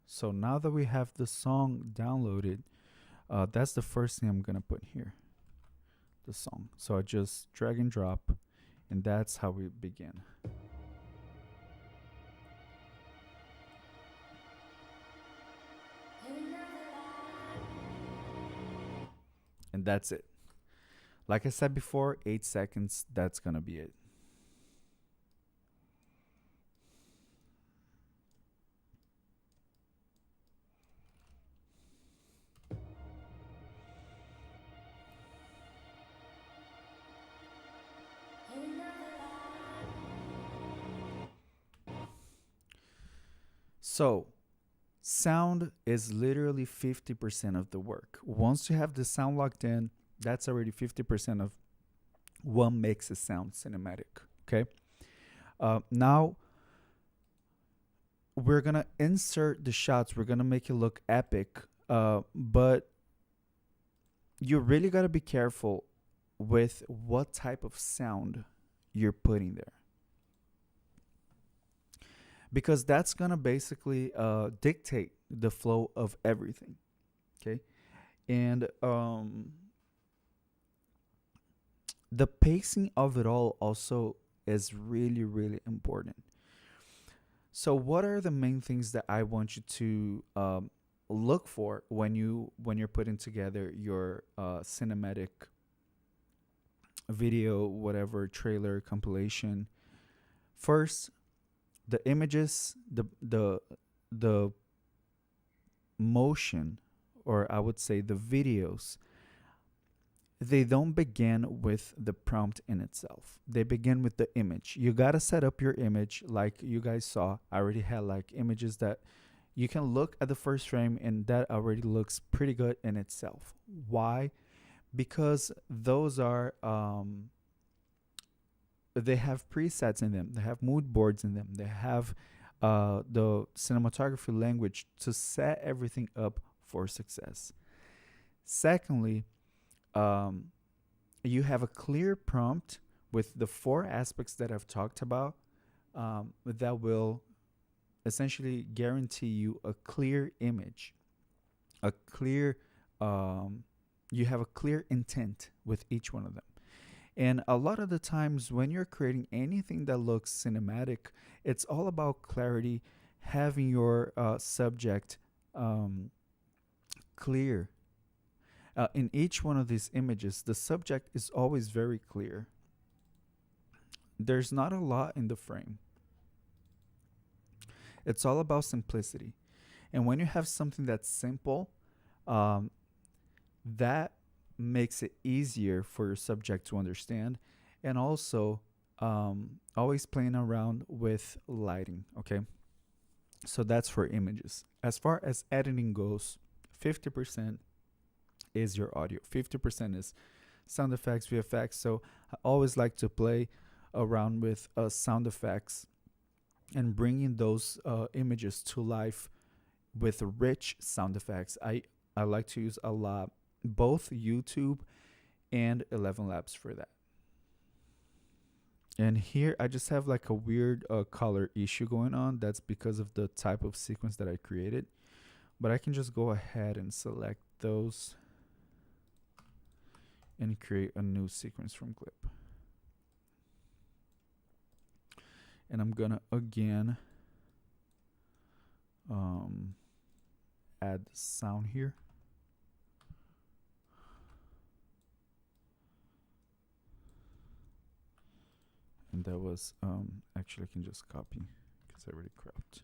So now that we have the song downloaded, that's the first thing I'm gonna put here, the song. So I just drag and drop, and that's how we begin. And that's it. Like I said before, 8 seconds, that's gonna be it. So, sound is literally 50% of the work. Once you have the sound locked in, that's already 50% of what makes a sound cinematic. Okay. Now we're gonna insert the shots. We're gonna make it look epic. But you really gotta be careful with what type of sound you're putting there, because that's gonna basically dictate the flow of everything. Okay, and the pacing of it all also is really really important. So what are the main things that I want you to look for when you're putting together your cinematic video, whatever, trailer, compilation? First, the images, the motion, or I would say the videos, they don't begin with the prompt in itself. They begin with the image. You got to set up your image. Like you guys saw, I already had like images that you can look at the first frame and that already looks pretty good in itself. Why? because those are they have presets in them, they have mood boards in them, they have the cinematography language to set everything up for success. Secondly, um, you have a clear prompt with the four aspects that I've talked about, that will essentially guarantee you a clear image, a clear, um, you have a clear intent with each one of them. And a lot of the times when you're creating anything that looks cinematic, it's all about clarity, having your subject um, clear. In each one of these images, the subject is always very clear. There's not a lot in the frame. It's all about simplicity. And when you have something that's simple, um, that makes it easier for your subject to understand. And also, always playing around with lighting. Okay. So that's for images. As far as editing goes, 50% is your audio, 50% is sound effects, VFX. So I always like to play around with sound effects and bringing those images to life with rich sound effects. I like to use a lot both YouTube and 11 Labs for that. And here I just have like a weird color issue going on. That's because of the type of sequence that I created. But I can just go ahead and select those and create a new sequence from clip. And I'm gonna again add sound here. And that was actually I can just copy because I already cropped.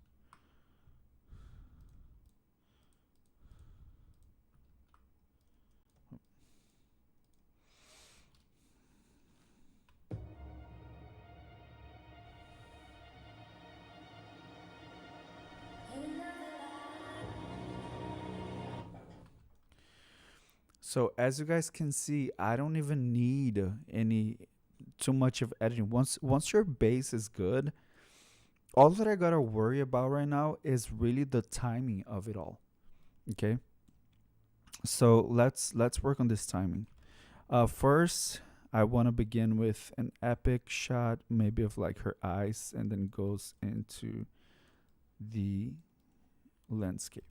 So as you guys can see, I don't even need any too much of editing. Once your base is good, all that I gotta worry about right now is really the timing of it all. Okay. So let's work on this timing. First, I want to begin with an epic shot, maybe of like her eyes, and then goes into the landscape.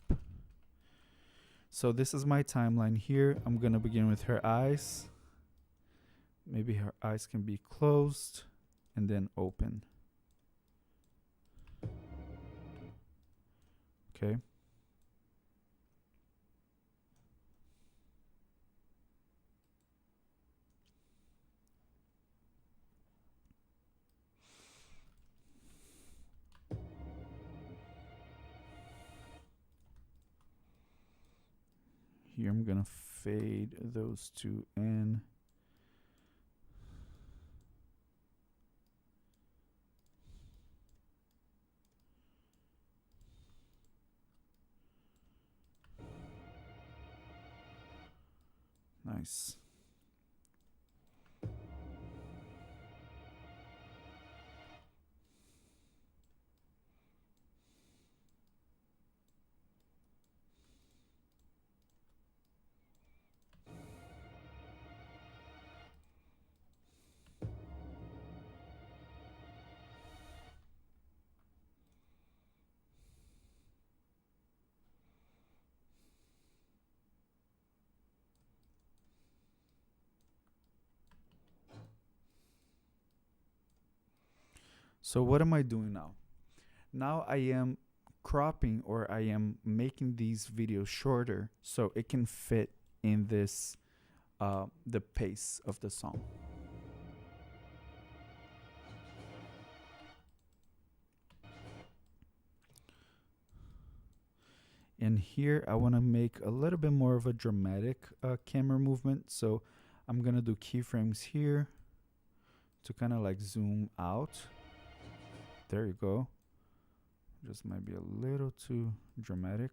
So this is my timeline here. I'm gonna begin with her eyes. Maybe her eyes can be closed and then open. Okay. Here I'm gonna fade those two in. Nice. So what am I doing now? Now I am cropping, or I am making these videos shorter so it can fit in this the pace of the song. And here I want to make a little bit more of a dramatic camera movement. So I'm going to do keyframes here to kind of like zoom out. There you go. Just might be a little too dramatic.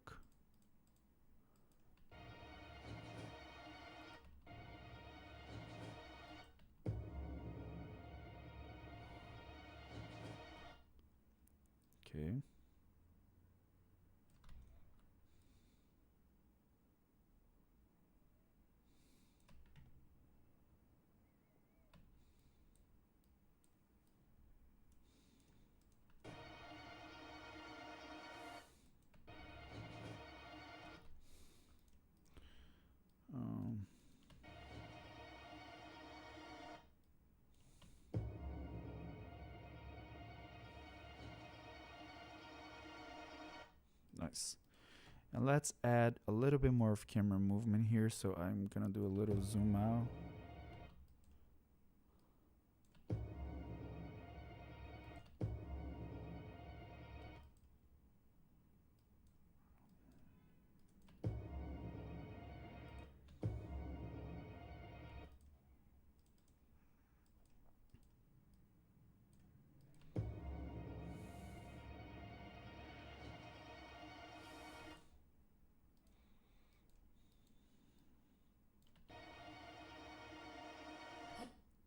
Nice. And let's add a little bit more of camera movement here. So I'm gonna do a little zoom out.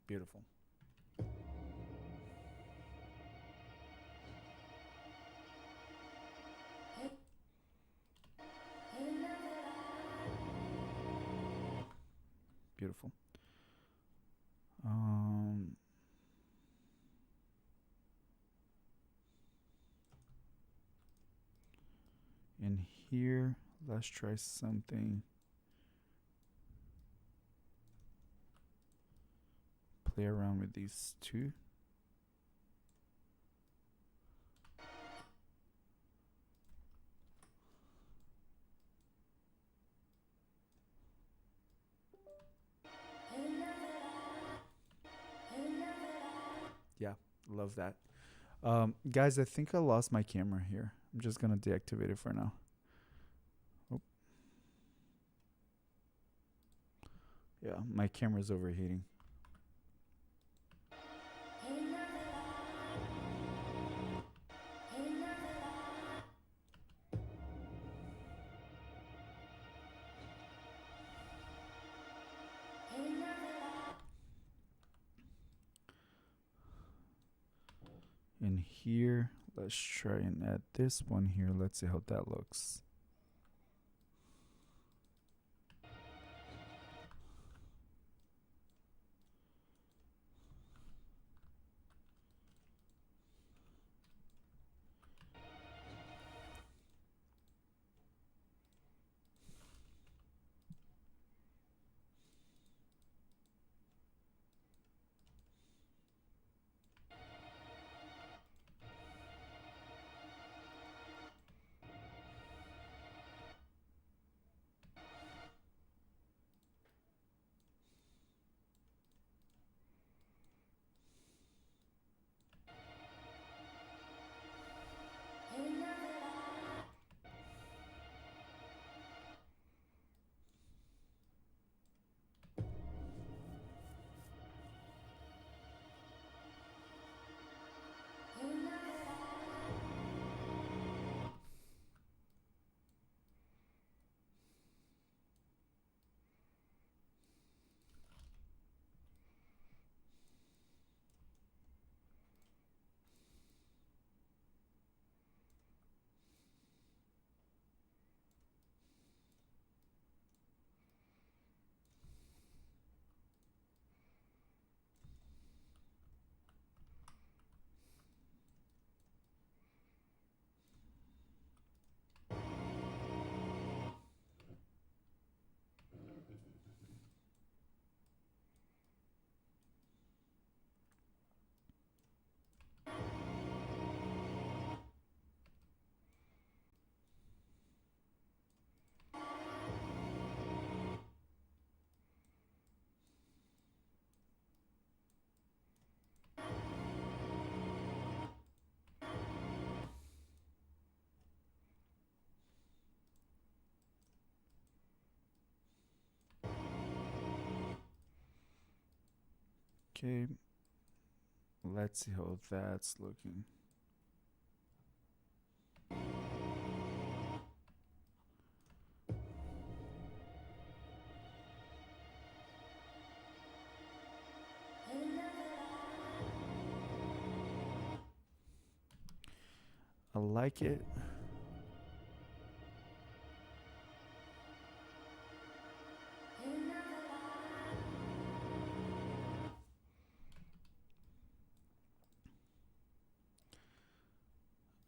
Beautiful. Beautiful. And here, let's try something. Play around with these two. Yeah, love that. Guys, I think I lost my camera here. I'm just gonna deactivate it for now. Oh. Yeah, my camera's overheating. And here, let's try and add this one here. Let's see how that looks. Okay, let's see how that's looking. I like it.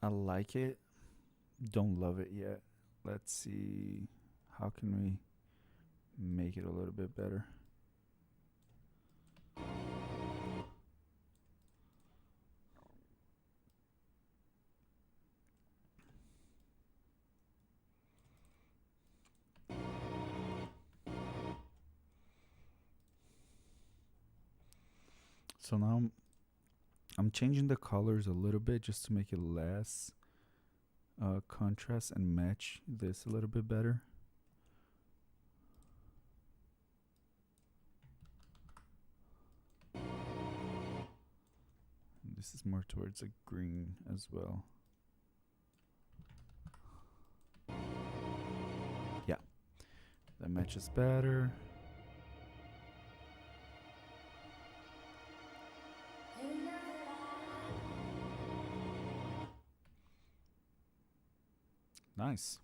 I like it. Don't love it yet. Let's see. How can we make it a little bit better? So now I'm changing the colors a little bit just to make it less contrast and match this a little bit better. And this is more towards a green as well. Yeah, that matches better. Nice.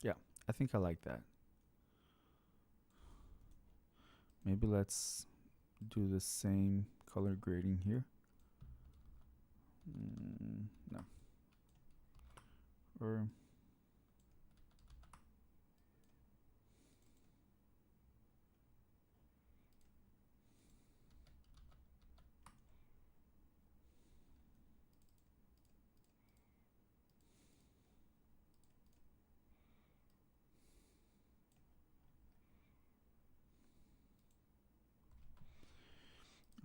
Yeah, I think I like that. Maybe let's do the same color grading here. No. Or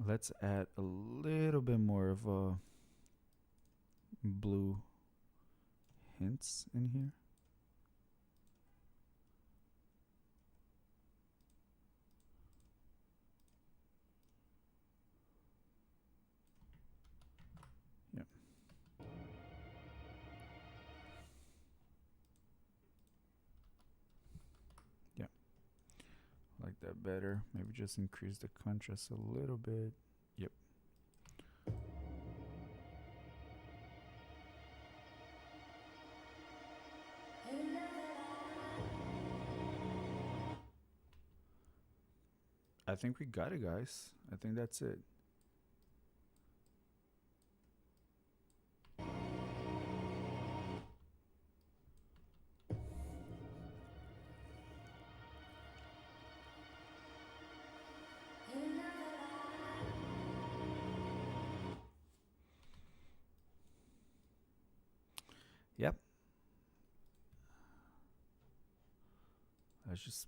let's add a little bit more of a blue hints in here. Yep. Yep. Like that better. Maybe just increase the contrast a little bit. Yep. I think we got it, guys. I think that's it. Yep. Let's just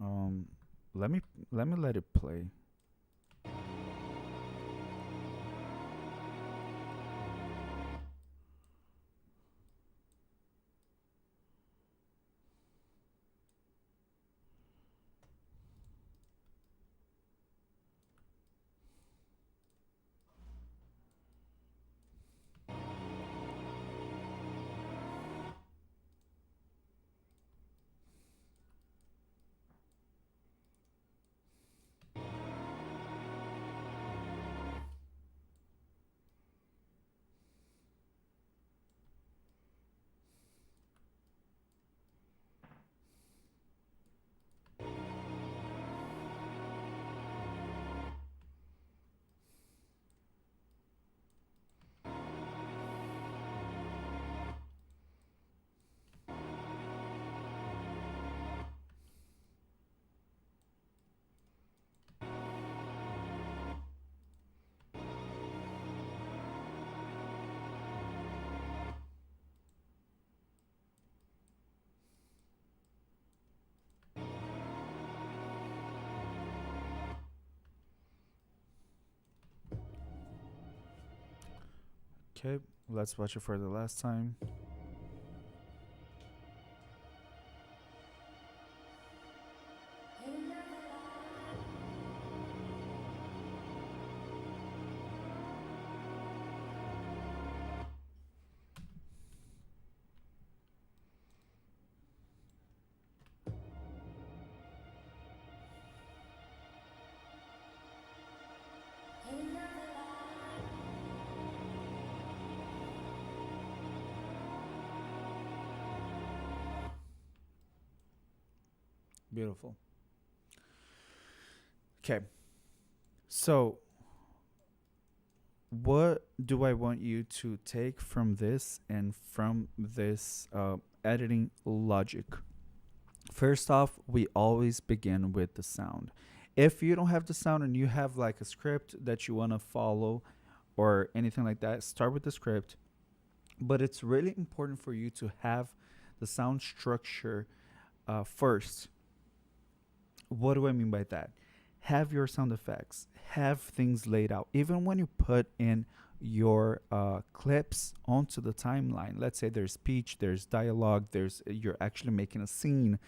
um let me let it play. Okay, let's watch it for the last time. Beautiful. Okay. So what do I want you to take from this and from this editing logic? First off, we always begin with the sound. If you don't have the sound and you have like a script that you want to follow or anything like that, start with the script. But it's really important for you to have the sound structure first. What do I mean by that? Have your sound effects, have things laid out. Even when you put in your clips onto the timeline, let's say there's speech, there's dialogue, there's you're actually making a scene.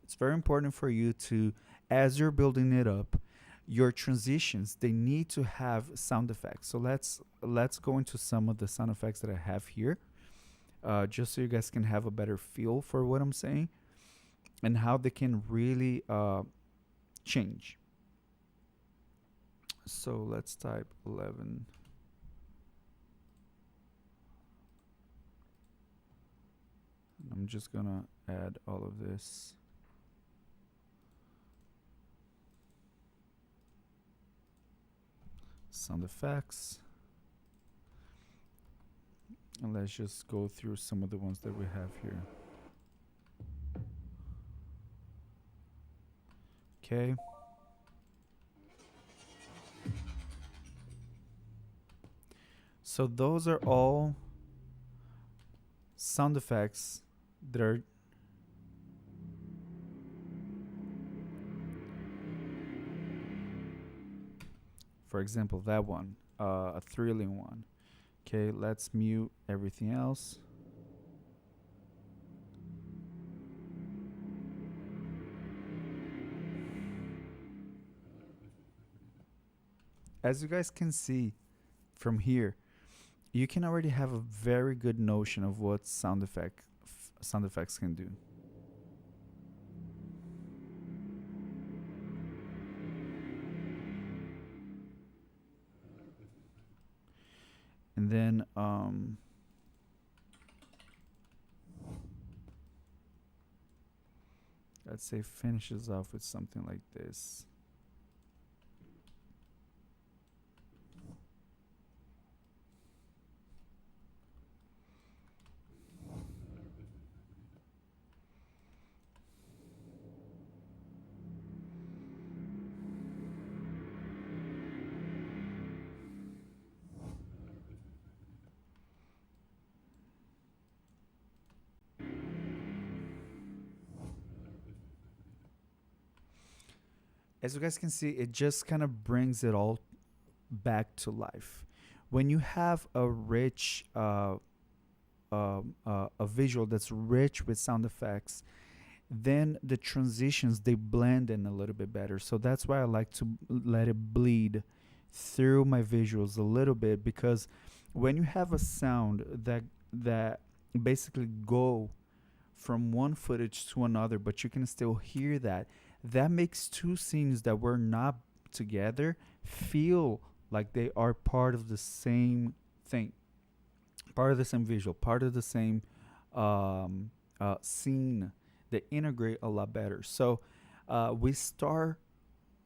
It's very important for you to, as you're building it up, your transitions they need to have sound effects. So let's go into some of the sound effects that I have here, just so you guys can have a better feel for what I'm saying and how they can really change. So let's type 11. I'm just gonna add all of this. Sound effects. And let's just go through some of the ones that we have here. Okay. So those are all sound effects that are for example that one, a thrilling one. Okay, let's mute everything else. As you guys can see from here, you can already have a very good notion of what sound effects can do. And then let's say finishes off with something like this. As you guys can see, it just kind of brings it all back to life. When you have a rich, a visual that's rich with sound effects, then the transitions they blend in a little bit better. So that's why I like to let it bleed through my visuals a little bit, because when you have a sound that basically go from one footage to another, but you can still hear that. That makes two scenes that were not together feel like they are part of the same thing, part of the same visual, part of the same scene. They integrate a lot better. So we start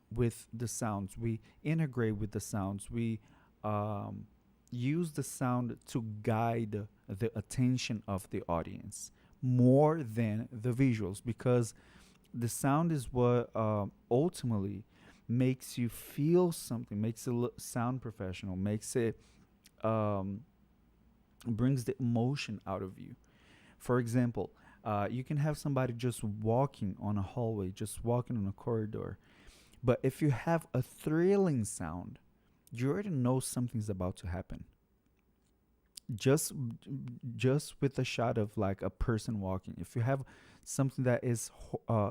with the sounds, we integrate with the sounds, we um, use the sound to guide the attention of the audience more than the visuals, because the sound is what ultimately makes you feel something, makes it sound professional, makes it um, brings the emotion out of you. For example, you can have somebody just walking on a hallway, just walking on a corridor, but if you have a thrilling sound, you already know something's about to happen. Just just with a shot of like a person walking. If you have something that is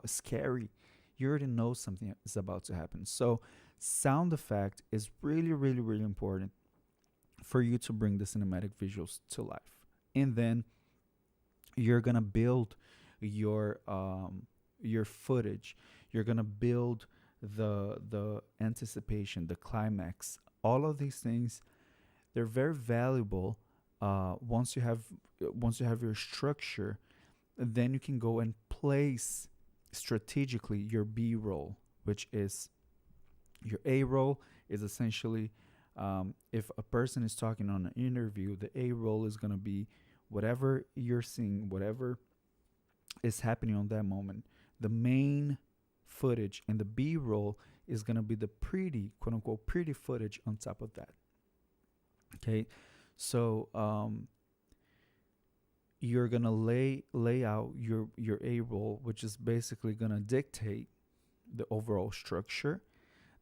scary, you already know something is about to happen. So sound effect is really, really, really important for you to bring the cinematic visuals to life. And then you're gonna build your footage. You're gonna build the anticipation, the climax. All of these things, they're very valuable. Once you have your structure, then you can go and place strategically your B roll, which is your A roll is essentially If a person is talking on an interview, the A roll is going to be whatever you're seeing, whatever is happening on that moment. The main footage, and the B roll is going to be the pretty, quote unquote, pretty footage on top of that. Okay. So, you're gonna lay out your A roll, which is basically gonna dictate the overall structure.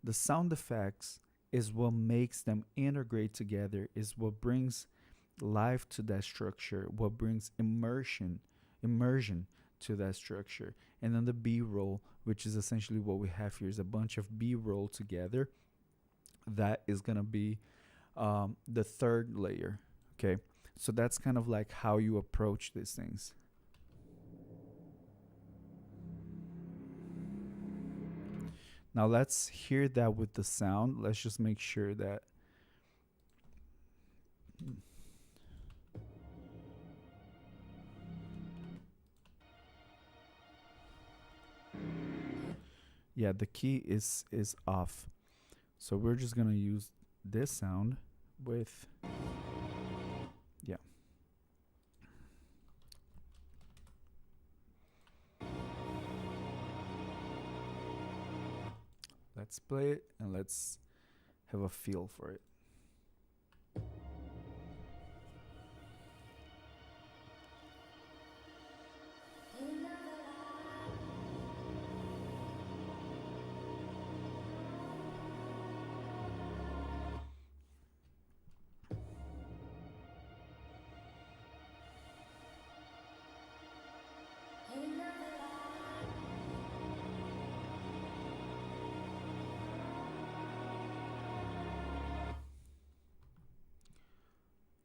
The sound effects is what makes them integrate together, is what brings life to that structure, what brings immersion to that structure. And then the B roll, which is essentially what we have here, is a bunch of B roll together. That is gonna be the third layer. Okay, so that's kind of like how you approach these things. Now let's hear that with the sound. Let's just make sure that. Yeah, the key is off. So we're just gonna use this sound with, yeah. Let's play it and let's have a feel for it.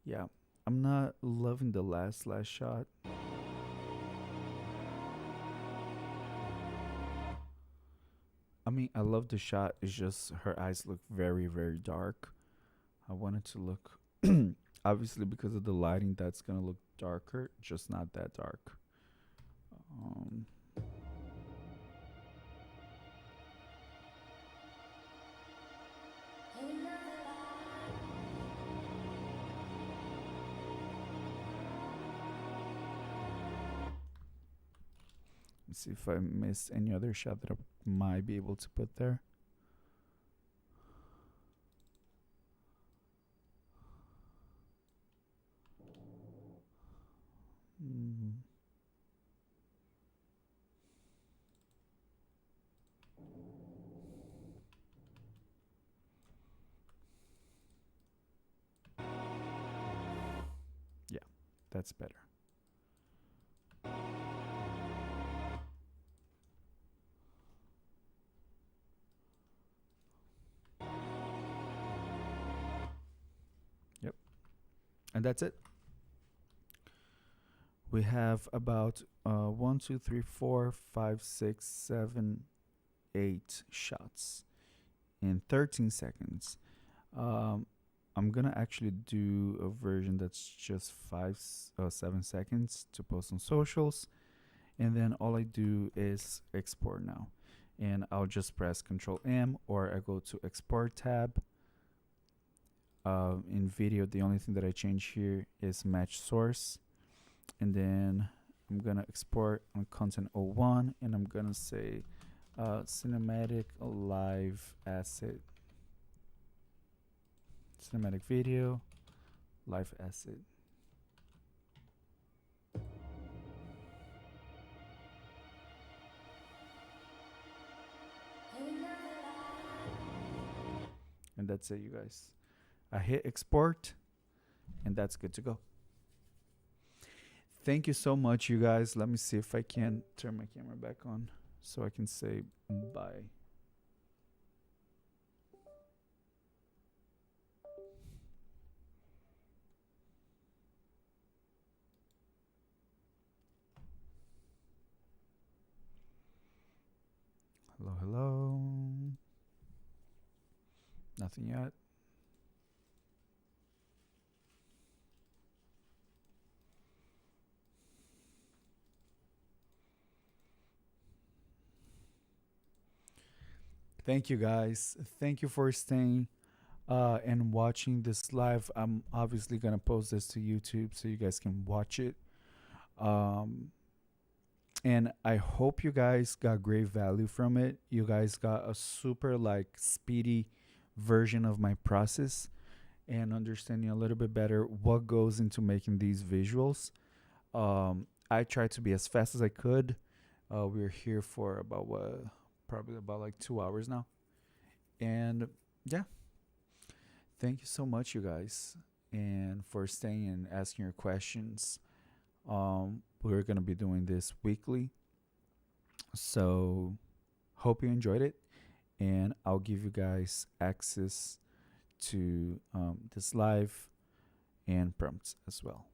Yeah, I'm not loving the last shot. I mean, I love the shot. It's just her eyes look very dark. I want it to look, obviously because of the lighting, that's gonna look darker, just not that dark. Um, let's see if I missed any other shot that I might be able to put there. Mm. Yeah, that's better. Yep, and that's it. We have about 1, 2, 3, 4, 5, 6, 7, 8 shots in 13 seconds. Um, I'm gonna actually do a version that's just 7 seconds to post on socials, and then all I do is export now, and I'll just press Control M, or I go to Export tab. In video, the only thing that I change here is match source, and then I'm gonna export on content 01, and I'm gonna say cinematic live asset, cinematic video live asset. And that's it, you guys. I hit export, and that's good to go. Thank you so much, you guys. Let me see if I can turn my camera back on so I can say bye. Hello, hello. Nothing yet. Thank you, guys. Thank you for staying and watching this live. I'm obviously gonna post this to YouTube so you guys can watch it. Um, and I hope you guys got great value from it. You guys got a super like speedy version of my process and understanding a little bit better what goes into making these visuals. I tried to be as fast as I could. We're here for about what, probably about like 2 hours now. And yeah, thank you so much, you guys, and for staying and asking your questions. We're gonna be doing this weekly, so hope you enjoyed it, and I'll give you guys access to this live and prompts as well.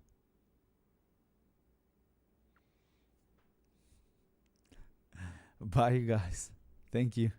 Bye, you guys. Thank you.